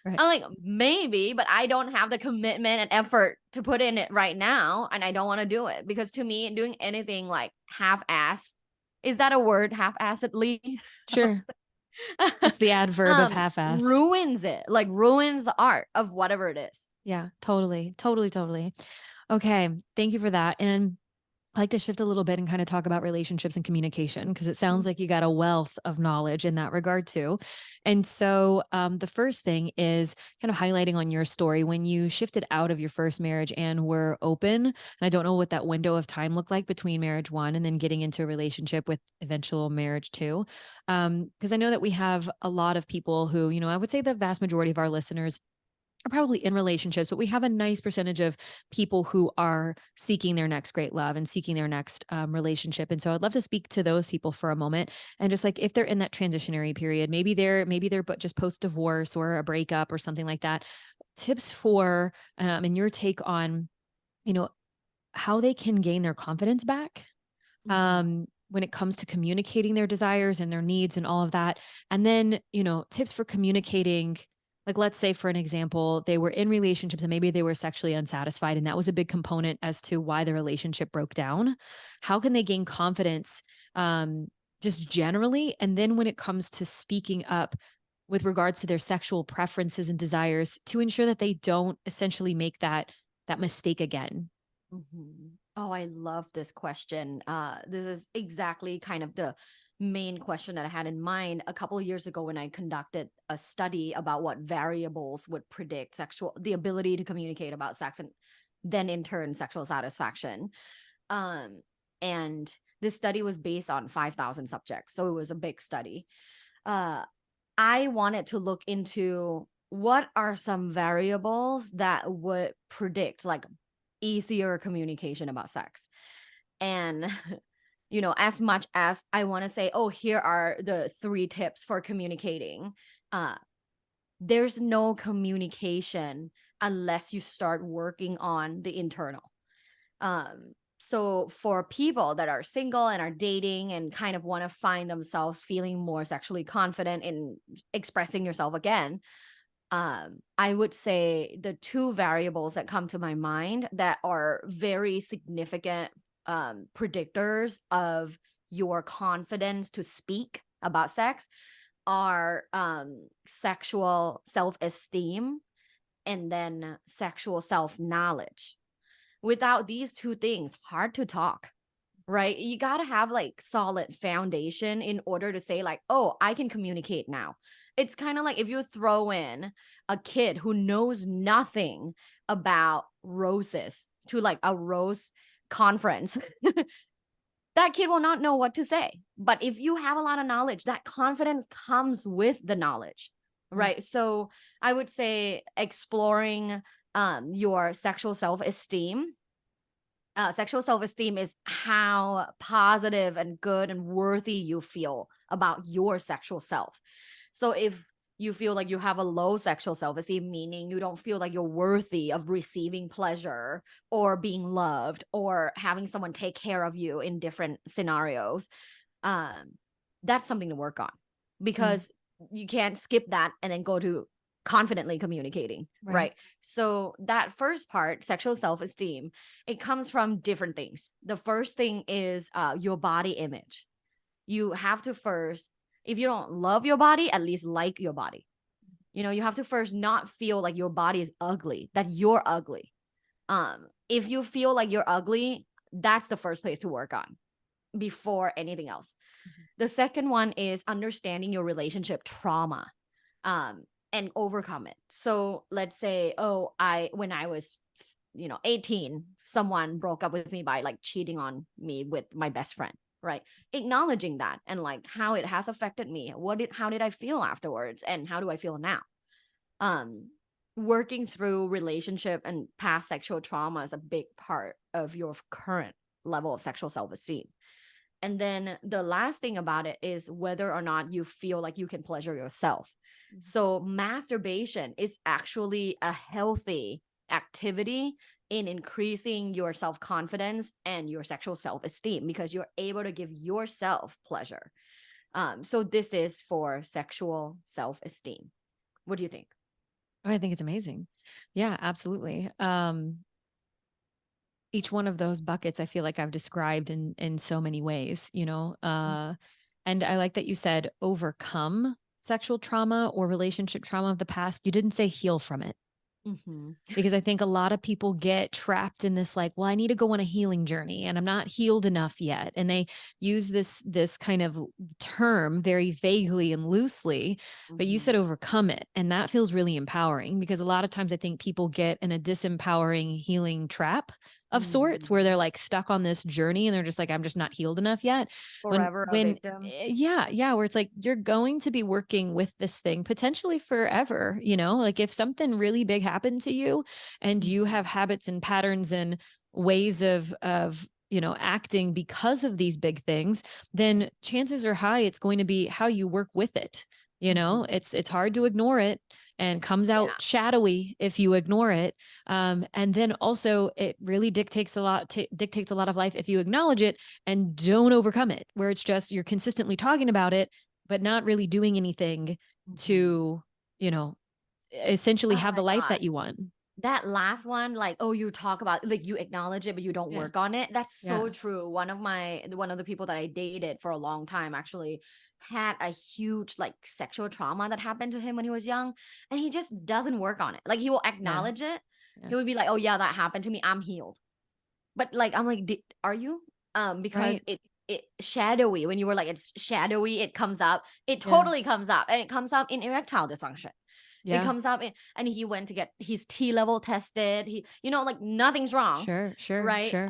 Right. I'm like, maybe, but I don't have the commitment and effort to put in it right now. And I don't want to do it because to me, doing anything like half ass, is that a word? Half assedly? Sure. It's the adverb of half-assed. Ruins it, like ruins the art of whatever it is. Yeah, totally. Totally, totally. Okay. Thank you for that. And I like to shift a little bit and kind of talk about relationships and communication because it sounds Mm, like you got a wealth of knowledge in that regard too. And so, the first thing is kind of highlighting on your story when you shifted out of your first marriage and were open. And I don't know what that window of time looked like between marriage one and then getting into a relationship with eventual marriage two. Because I know that we have a lot of people who, I would say the vast majority of our listeners are probably in relationships, but we have a nice percentage of people who are seeking their next great love and seeking their next relationship. And so I'd love to speak to those people for a moment and just like if they're in that transitionary period, maybe they're but just post divorce or a breakup or something like that. Tips for and your take on you know how they can gain their confidence back mhm, when it comes to communicating their desires and their needs and all of that. And then, tips for communicating, like, let's say, for an example, they were in relationships and maybe they were sexually unsatisfied. And that was a big component as to why the relationship broke down. How can they gain confidence just generally? And then when it comes to speaking up, with regards to their sexual preferences and desires to ensure that they don't essentially make that mistake again. mhm. Oh, I love this question. This is exactly kind of the main question that I had in mind a couple of years ago when I conducted a study about what variables would predict the ability to communicate about sex and then in turn sexual satisfaction. Um, and this study was based on 5,000 subjects. So it was a big study. Uh, I wanted to look into what are some variables that would predict like easier communication about sex. And, as much as I want to say, oh, here are the 3 tips for communicating, uh, there's no communication unless you start working on the internal. So for people that are single and are dating and kind of want to find themselves feeling more sexually confident in expressing yourself again, I would say the 2 variables that come to my mind that are very significant predictors of your confidence to speak about sex are sexual self-esteem and then sexual self-knowledge. Without these 2 things, hard to talk, right? You got to have like solid foundation in order to say like, "Oh, I can communicate now." It's kind of like if you throw in a kid who knows nothing about roses to like a rose conference, that kid will not know what to say. But if you have a lot of knowledge, that confidence comes with the knowledge, Mm. right? So I would say exploring your sexual self-esteem is how positive and good and worthy you feel about your sexual self. So if you feel like you have a low sexual self-esteem, meaning you don't feel like you're worthy of receiving pleasure or being loved or having someone take care of you in different scenarios, um, that's something to work on Mm. because you can't skip that and then go to confidently communicating, Right. right? So that first part, sexual self-esteem, it comes from different things. The first thing is your body image. You have to first, if you don't love your body, at least like your body. You have to first not feel like your body is ugly, that you're ugly. If you feel like you're ugly, that's the first place to work on before anything else. Mhm. The second one is understanding your relationship trauma, and overcome it. So let's say, oh, when I was, 18, someone broke up with me by like cheating on me with my best friend. right? Acknowledging that and like how it has affected me. How did I feel afterwards? And how do I feel now? Um, Working through relationship and past sexual trauma is a big part of your current level of sexual self-esteem. And then the last thing about it is whether or not you feel like you can pleasure yourself. So masturbation is actually a healthy activity in increasing your self-confidence and your sexual self-esteem because you're able to give yourself pleasure. So this is for sexual self-esteem. What do you think? Oh, I think it's amazing. Yeah, absolutely. Each one of those buckets I feel like I've described in so many ways, you know. And I like that you said overcome sexual trauma or relationship trauma of the past. You didn't say heal from it. Mm-hmm. Because I think a lot of people get trapped in this like, well, I need to go on a healing journey and I'm not healed enough yet. And they use this kind of term very vaguely and loosely, but you Mm-hmm. said overcome it. And that feels really empowering because a lot of times I think people get in a disempowering healing trap of sorts where Mm-hmm. they're like stuck on this journey and they're just like, I'm just not healed enough yet. Forever a When victim. yeah, where it's like you're going to be working with this thing potentially forever, you know, like if something really big happened to you and you Mm-hmm. have habits and patterns and ways of you know acting because of these big things, then chances are high it's going to be how you work with it. You know, Mm-hmm. it's hard to ignore it and comes out Yeah. shadowy if you ignore it. And then also it really dictates a lot of life if you acknowledge it and don't overcome it, where it's just you're consistently talking about it but not really doing anything Mm-hmm. to, you know, essentially Oh have my the life God. that you want. That last one, like, oh, you talk about like you acknowledge it, but you don't Yeah. work on it. That's so Yeah. true. One of the people that I dated for a long time actually had a huge like sexual trauma that happened to him when he was young, and he just doesn't work on it. Like he will Yeah. acknowledge it. Yeah. He would be like, "Oh yeah, that happened to me. I'm healed." But like I'm like, "Are you?" Because Right. it shadowy when you were like it's shadowy, it comes up. It Yeah. totally comes up, and it comes up in erectile dysfunction. It Yeah. comes up and he went to get his T level tested. He, like nothing's wrong, Sure. Sure. right? Sure.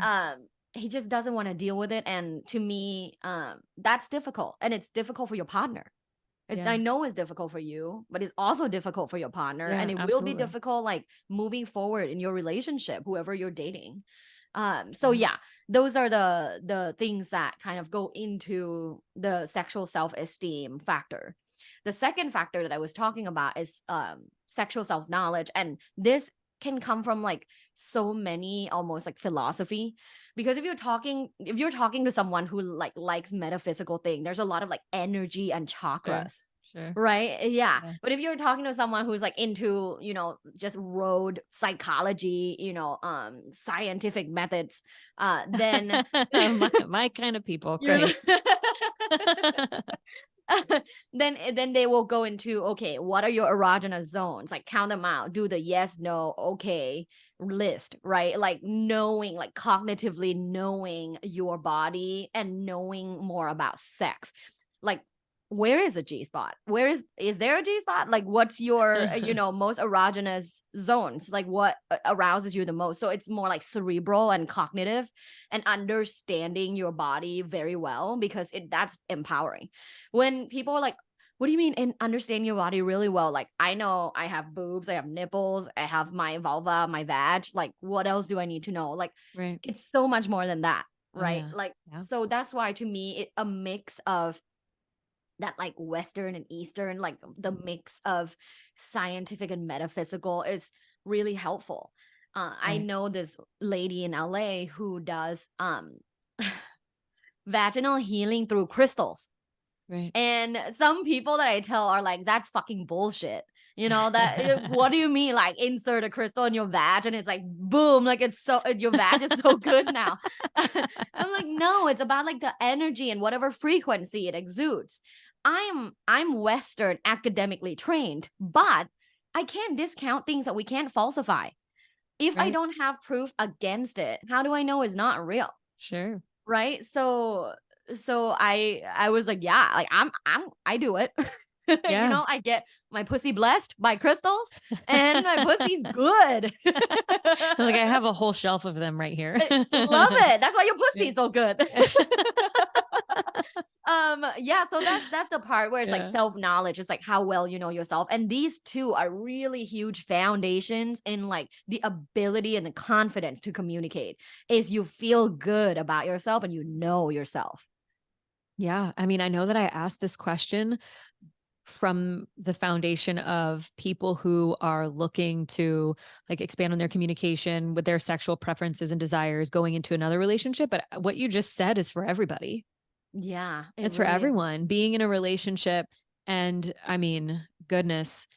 He just doesn't want to deal with it. And to me, that's difficult. And it's difficult for your partner. Yeah. I know it's difficult for you, but it's also difficult for your partner. And Yeah. it will be Absolutely. difficult like moving forward in your relationship, whoever you're dating. So Yeah. yeah, those are the things that kind of go into the sexual self-esteem factor. The second factor that I was talking about is sexual self-knowledge. And this can come from like so many almost like philosophy. Because if you're talking to someone who like likes metaphysical thing, there's a lot of like energy and Sure. chakras. Sure. Right? Yeah. Yeah. But if you're talking to someone who's like into, just road psychology, scientific methods, then my kind of people. you're Great. then they will go into, okay, what are your erogenous zones? Like count them out, do the yes, no, okay list, right? Like knowing, like cognitively knowing your body and knowing more about sex. Like where is a G spot? Is there a G spot? Like what's your, most erogenous zones? Like what arouses you the most? So it's more like cerebral and cognitive and understanding your body very well because that's empowering. When people are like, what do you mean in understanding your body really well? Like, I know I have boobs, I have nipples, I have my vulva, my vag. Like, what else do I need to know? Like, Right. it's so much more than that, Oh right? yeah. Like, Yeah. so that's why to me, a mix of that, like Western and Eastern, like the mix of scientific and metaphysical is really helpful. I Right. know this lady in LA who does vaginal healing through crystals. Right. And some people that I tell are like, that's fucking bullshit. What do you mean? Like, insert a crystal in your vag and it's like, boom, like it's so, your vag is so good now. I'm like, no, it's about like the energy and whatever frequency it exudes. I'm Western academically trained, but I can't discount things that we can't falsify. If I Right. don't have proof against it, how do I know it's not real? Sure. Right? So I was like, yeah, like I do it. Yeah. I get my pussy blessed by crystals and my pussy's good. Like I have a whole shelf of them right here. I love it. That's why your Yeah. pussy's so good. Yeah, so that's the part where it's like Yeah. self-knowledge, it's like how well you know yourself. And these two are really huge foundations in like the ability and the confidence to communicate. Is you feel good about yourself and you know yourself. Yeah. I mean, I know that I asked this question from the foundation of people who are looking to like expand on their communication with their sexual preferences and desires going into another relationship. But what you just said is for everybody. Yeah, it It's for really is. everyone being in a relationship. And I mean, goodness,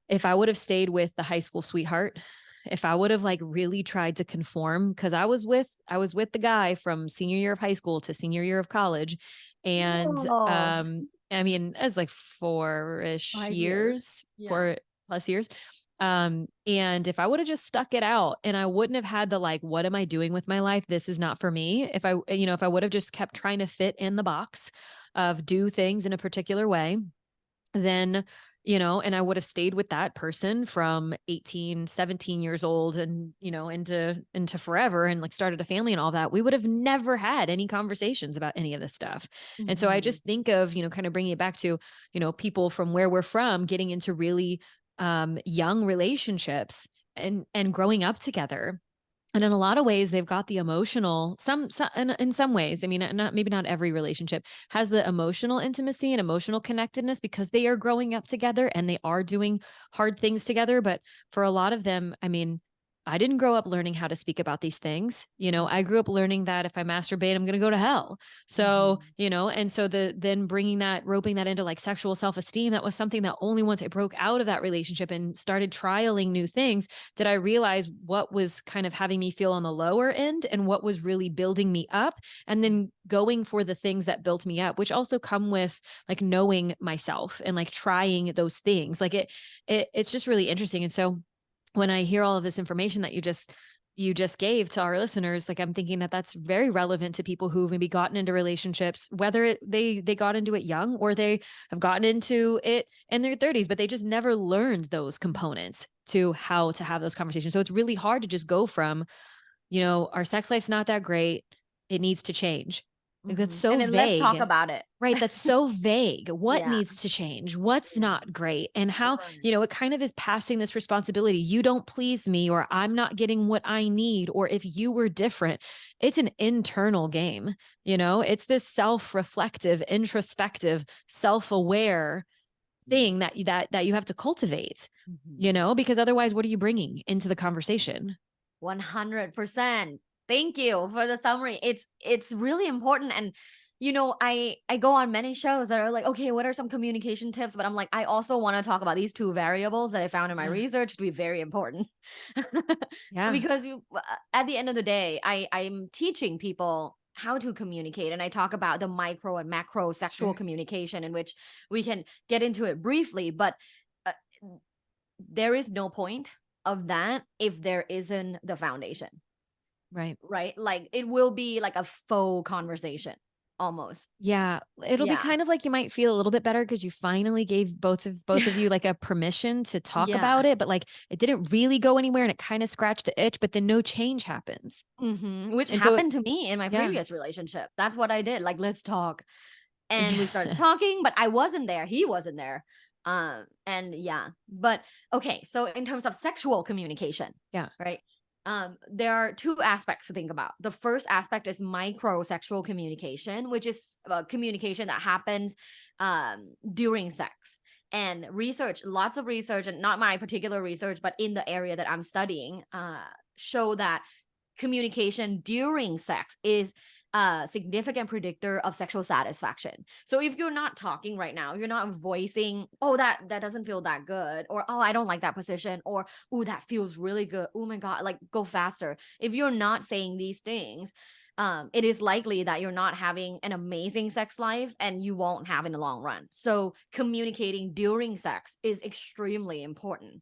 if I would have stayed with the high school sweetheart, if I would have like really tried to conform, because I was with the guy from senior year of high school to senior year of college. And Oh, I mean, as like 4-ish 5 years. years, Yeah. 4+ years. And if I would have just stuck it out and I wouldn't have had the like, what am I doing with my life? This is not for me. If I would have just kept trying to fit in the box of do things in a particular way, then and I would have stayed with that person from 18, 17 years old and into forever and like started a family and all that, we would have never had any conversations about any of this stuff. And so I Mhm. just think of kind of bringing it back to people from where we're from getting into really young relationships and growing up together. And in a lot of ways, they've got the emotional, some in some ways, I mean, not maybe not every relationship has the emotional intimacy and emotional connectedness because they are growing up together and they are doing hard things together. But for a lot of them, I mean, I didn't grow up learning how to speak about these things. I grew up learning that if I masturbate, I'm going to go to hell. So, Mhm. and so then roping that into like sexual self-esteem, that was something that only once I broke out of that relationship and started trialing new things did I realize what was kind of having me feel on the lower end and what was really building me up, and then going for the things that built me up, which also come with like knowing myself and like trying those things. Like it's just really interesting. And so when I hear all of this information that you just gave to our listeners, like I'm thinking that that's very relevant to people who maybe gotten into relationships, whether they got into it young or they have gotten into it in their 30s, but they just never learned those components to how to have those conversations. So it's really hard to just go from, our sex life's not that great, it needs to change. Like that's Mhm. so And then let's talk vague. about it. Right, that's so vague. What Yeah. needs to change? What's Yeah. not great? And how, Right. it kind of is passing this responsibility. You don't please me, or I'm not getting what I need, or if you were different. It's an internal game, it's this self-reflective, introspective, self-aware Yeah. thing that you have to cultivate, Mhm. because otherwise, what are you bringing into the conversation? 100%. Thank you for the summary. It's really important. And I go on many shows that are like, okay, what are some communication tips? But I'm like, I also want to talk about these two variables that I found in my Yeah. research to be very important. Yeah. Because at the end of the day, I'm teaching people how to communicate, and I talk about the micro and macro sexual Sure. communication, in which we can get into it briefly. But uh, there is no point of that if there isn't the foundation, Right. right? Like it will be like a faux conversation almost. Yeah, it'll be Yeah. kind of like you might feel a little bit better because you finally gave both of you like a permission to talk Yeah. about it, but like it didn't really go anywhere and it kind of scratched the itch, but then no change happens. Which And so happened to me in my yeah. previous relationship. That's what I did. Like, let's talk. And we started Yeah. talking, but I wasn't there. He wasn't there. And yeah. But okay, so in terms of sexual communication, Yeah. right? There are two aspects to think about. The first aspect is micro sexual communication, which is communication that happens during sex. And research, lots of research, and not my particular research, but in the area that I'm studying, show that communication during sex is a significant predictor of sexual satisfaction. So if you're not talking right now, you're not voicing, oh, that doesn't feel that good, or oh, I don't like that position, or oh, that feels really good. Oh my God, like go faster. If you're not saying these things, it is likely that you're not having an amazing sex life and you won't have in the long run. So communicating during sex is extremely important.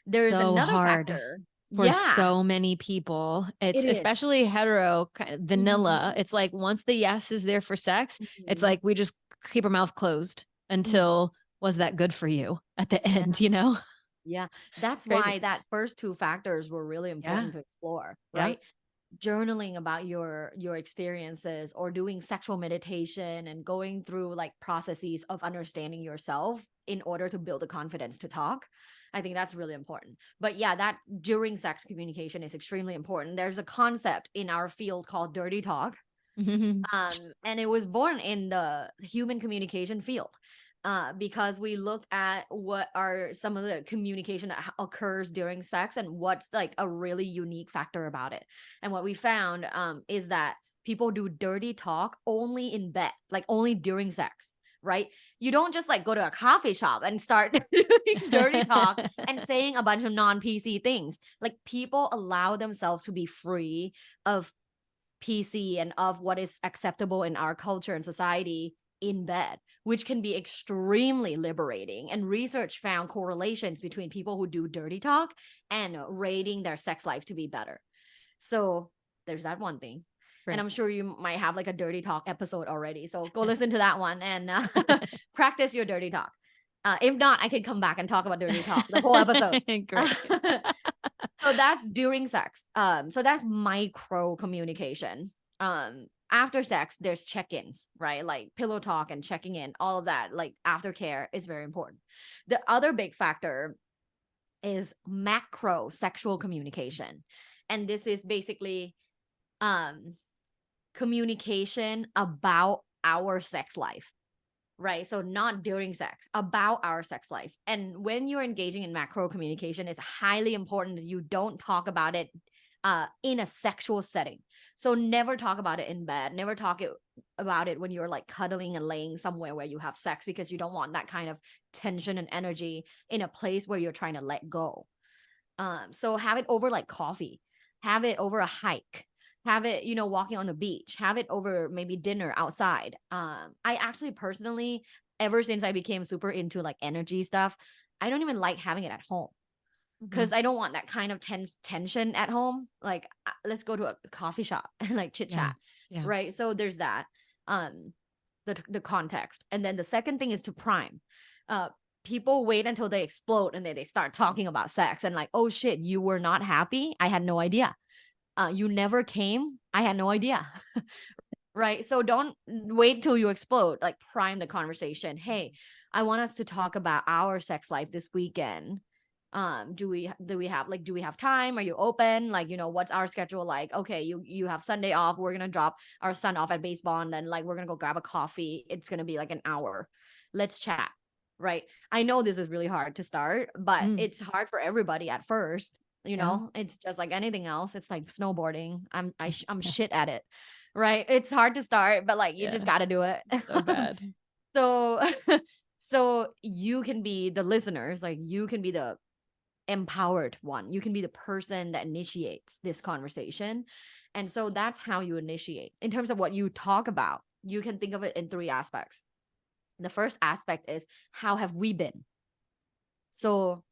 There is So another hard factor. for Yeah, so many people. It's it is. especially hetero vanilla. Mhm, It's like once the yes is there for sex, it's mhm, like we just keep our mouth closed mhm. until was that good for you at the Yeah, end, yeah. It's That's crazy. why that first two factors were really Yeah. important to explore, Yeah. right? journaling about your experiences, or doing sexual meditation and going through like processes of understanding yourself in order to build the confidence to talk. I think that's really important. But yeah, that during sex communication is extremely important. There's a concept in our field called dirty talk, and it was born in the human communication field, because we look at what are some of the communication that occurs during sex and what's like a really unique factor about it. And what we found is that people do dirty talk only in bed, like only during sex, right? You don't just like go to a coffee shop and start doing dirty talk and saying a bunch of non-PC things. Like people allow themselves to be free of PC and of what is acceptable in our culture and society in bed, which can be extremely liberating. And research found correlations between people who do dirty talk and rating their sex life to be better. So there's that one thing. And Right. I'm sure you might have like a dirty talk episode already. So go listen to that one and practice your dirty talk. If not, I could come back and talk about dirty talk the whole episode. Great. So that's during sex. So that's micro communication. After sex, there's check-ins, right? Like pillow talk and checking in, all of that, like aftercare is very important. The other big factor is macro sexual communication. And this is basically communication about our sex life. Right. So not during sex, about our sex life. And when you're engaging in macro communication, it's highly important that you don't talk about it in a sexual setting. So never talk about it in bed. Never about it when you're like cuddling and laying somewhere where you have sex, because you don't want that kind of tension and energy in a place where you're trying to let go. So have it over like coffee, have it over a hike, have it, walking on the beach, have it over maybe dinner outside. I actually personally, ever since I became super into like energy stuff, I don't even like having it at home, because I don't want that kind of tension at home. Like, let's go to a coffee shop and like chit Yeah. chat. Yeah. Right. So there's that, the context. And then the second thing is to prime. People wait until they explode and then they start talking about sex and like, oh shit, you were not happy. I had no idea. You never came. I had no idea. Right. So don't wait till you explode. Like prime the conversation. Hey, I want us to talk about our sex life this weekend. Do we have time? Are you open? Like, what's our schedule like? Okay, you have Sunday off. We're gonna drop our son off at baseball, and then like we're gonna go grab a coffee. It's gonna be like an hour. Let's chat. Right. I know this is really hard to start, but it's hard for everybody at first. Yeah. It's just like anything else. It's like snowboarding. I'm shit at it. Right. It's hard to start, but like you just got to do it. So bad. So so you can be the listeners, like you can be the empowered one. You can be the person that initiates this conversation. And so that's how you initiate. In terms of what you talk about, you can think of it in three aspects. The first aspect is, how have we been? So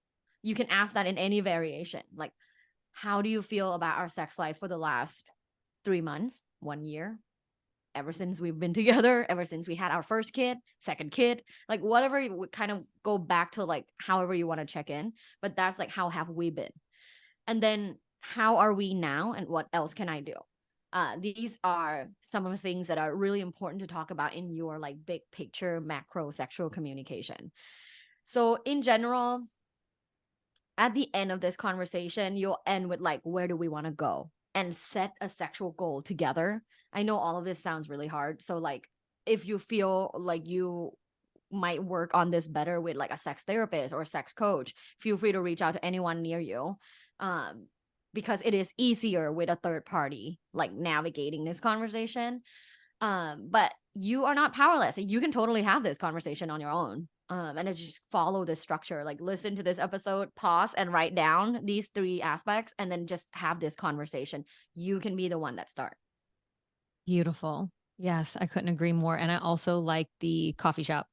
you can ask that in any variation. Like, how do you feel about our sex life for the last 3 months, 1 year, ever since we've been together, ever since we had our first kid, second kid, like whatever, you would kind of go back to like however you want to check in. But that's like, how have we been? And then how are we now? And what else can I do? These are some of the things that are really important to talk about in your like big picture macro sexual communication. So in general, at the end of this conversation, you'll end with like, where do we want to go? And set a sexual goal together. I know all of this sounds really hard. So like, if you feel like you might work on this better with like a sex therapist or a sex coach, feel free to reach out to anyone near you. Because it is easier with a third party, like navigating this conversation. But you are not powerless. You can totally have this conversation on your own. And it's just follow this structure, like listen to this episode, pause and write down these three aspects, and then just have this conversation. You can be the one that starts. Beautiful. Yes, I couldn't agree more. And I also like the coffee shop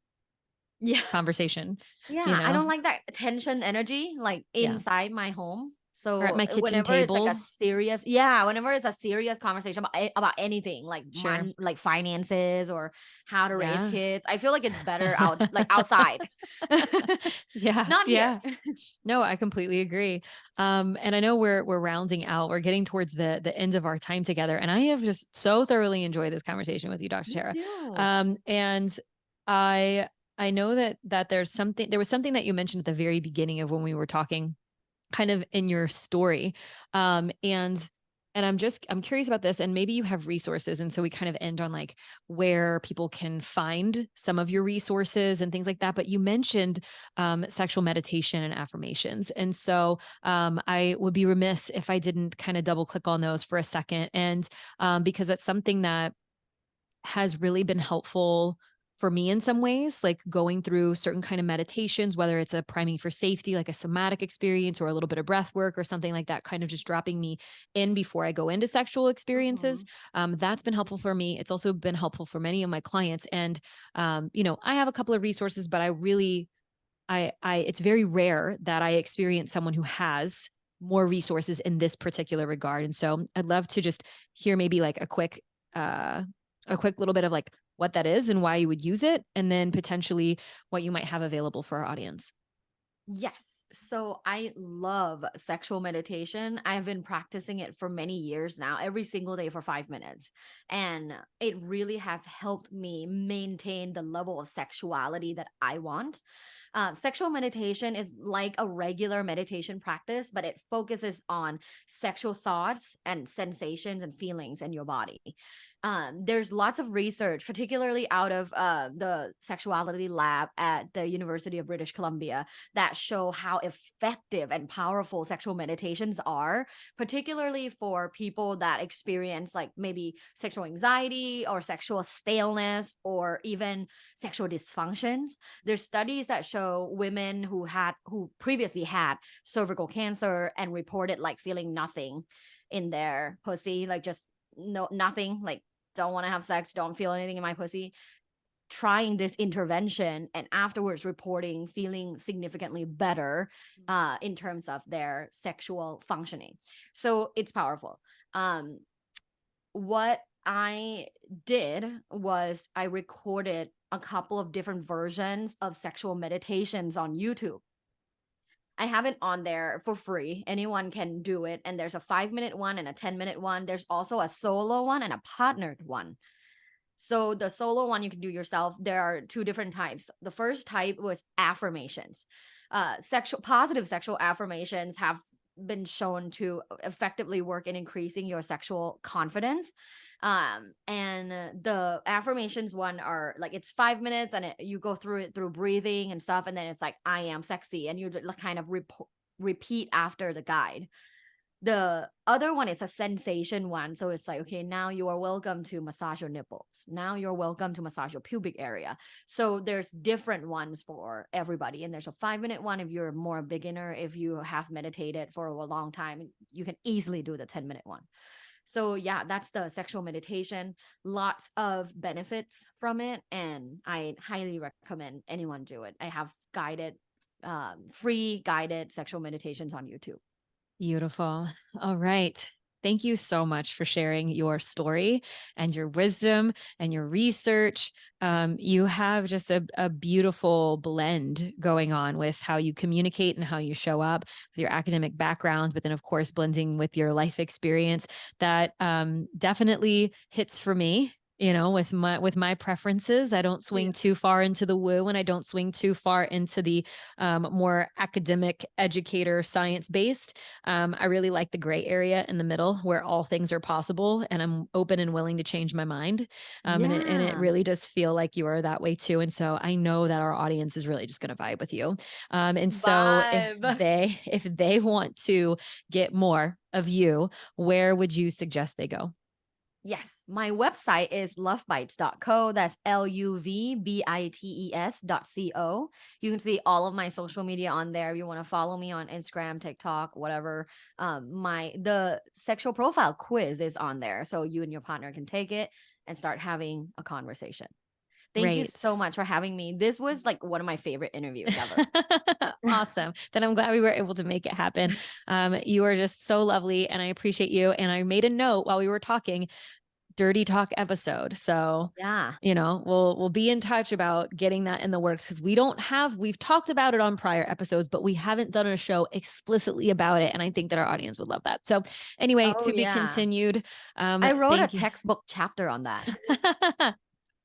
Yeah. conversation. Yeah. I don't like that tension energy like Yeah. inside my home. Or at So my kitchen whenever it's like a table. serious, whenever it's a serious conversation about about anything like Sure. like finances or how to raise Yeah. kids, I feel like it's better out like outside. Yeah. Not here. Yeah. No, I completely agree. And I know we're rounding out. We're getting towards the end of our time together, and I have just so thoroughly enjoyed this conversation with you, Dr. Me Tara. too. And I I know that there was something that you mentioned at the very beginning of when we were talking kind of in your story. And I'm curious about this, and maybe you have resources, and so we kind of end on like where people can find some of your resources and things like that. But you mentioned sexual meditation and affirmations, and so I would be remiss if I didn't kind of double click on those for a second, and because that's something that has really been helpful for me in some ways, like going through certain kind of meditations, whether it's a priming for safety, like a somatic experience, or a little bit of breath work or something like that, kind of just dropping me in before I go into sexual experiences. Mhm. That's been helpful for me. It's also been helpful for many of my clients. And I have a couple of resources, but I really, it's very rare that I experience someone who has more resources in this particular regard. And so I'd love to just hear maybe like uh, a quick little bit of like what that is and why you would use it, and then potentially what you might have available for our audience. Yes. So I love sexual meditation. I've been practicing it for many years now, every single day for 5 minutes. And it really has helped me maintain the level of sexuality that I want. Sexual meditation is like a regular meditation practice, but it focuses on sexual thoughts and sensations and feelings in your body. There's lots of research, particularly out of the sexuality lab at the University of British Columbia, that show how effective and powerful sexual meditations are, particularly for people that experience like maybe sexual anxiety or sexual staleness or even sexual dysfunctions. There's studies that show women who previously had cervical cancer and reported like feeling nothing in their pussy, like just no nothing, like don't want to have sex, don't feel anything in my pussy, trying this intervention and afterwards reporting feeling significantly better in terms of their sexual functioning. So it's powerful. What I did was I recorded a couple of different versions of sexual meditations on YouTube. I have it on there for free. Anyone can do it. And there's a 5 minute one and a 10-minute one. There's also a solo one and a partnered one. So the solo one you can do yourself. There are two different types. The first type was affirmations. Positive sexual affirmations have been shown to effectively work in increasing your sexual confidence. And the affirmations one are like it's 5 minutes and you go through it through breathing and stuff, and then it's like I am sexy, and you kind of repeat after the guide. The other one is a sensation one. So it's like, okay, now you are welcome to massage your nipples. Now you're welcome to massage your pubic area. So there's different ones for everybody. And there's a 5 minute one if you're more a beginner. If you have meditated for a long time, you can easily do the 10-minute one. So yeah, that's the sexual meditation. Lots of benefits from it. And I highly recommend anyone do it. I have free guided sexual meditations on YouTube. Beautiful. All right. Thank you so much for sharing your story and your wisdom and your research. You have just a beautiful blend going on with how you communicate and how you show up with your academic background, but then, of course, blending with your life experience that definitely hits for me. With my preferences, I don't Yeah. swing too far into the woo, and I don't swing too far into the more academic, educator, science based. I really like the gray area in the middle where all things are possible, and I'm open and willing to change my mind. And it Yeah. really does feel like you are that way too. And so I know that our audience is really just going to vibe with you. And so Vibe. if they want to get more of you, where would you suggest they go? Yes, my website is lovebites.co. That's LUVBITES.co. You can see all of my social media on there. If you want to follow me on Instagram, TikTok, whatever. The sexual profile quiz is on there. So you and your partner can take it and start having a conversation. Thank you Great. so much for having me. This was like one of my favorite interviews ever. Awesome. Then I'm glad we were able to make it happen. You are just so lovely and I appreciate you. And I made a note while we were talking, dirty talk episode. So, Yeah. we'll be in touch about getting that in the works because we've talked about it on prior episodes, but we haven't done a show explicitly about it. And I think that our audience would love that. So anyway, Oh, to be yeah. continued. I wrote a Thank you. textbook chapter on that.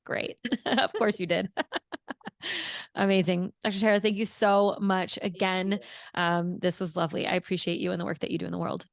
Great. Of course you did. Amazing. Dr. Tara, thank you so much Thank again. you. This was lovely. I appreciate you and the work that you do in the world.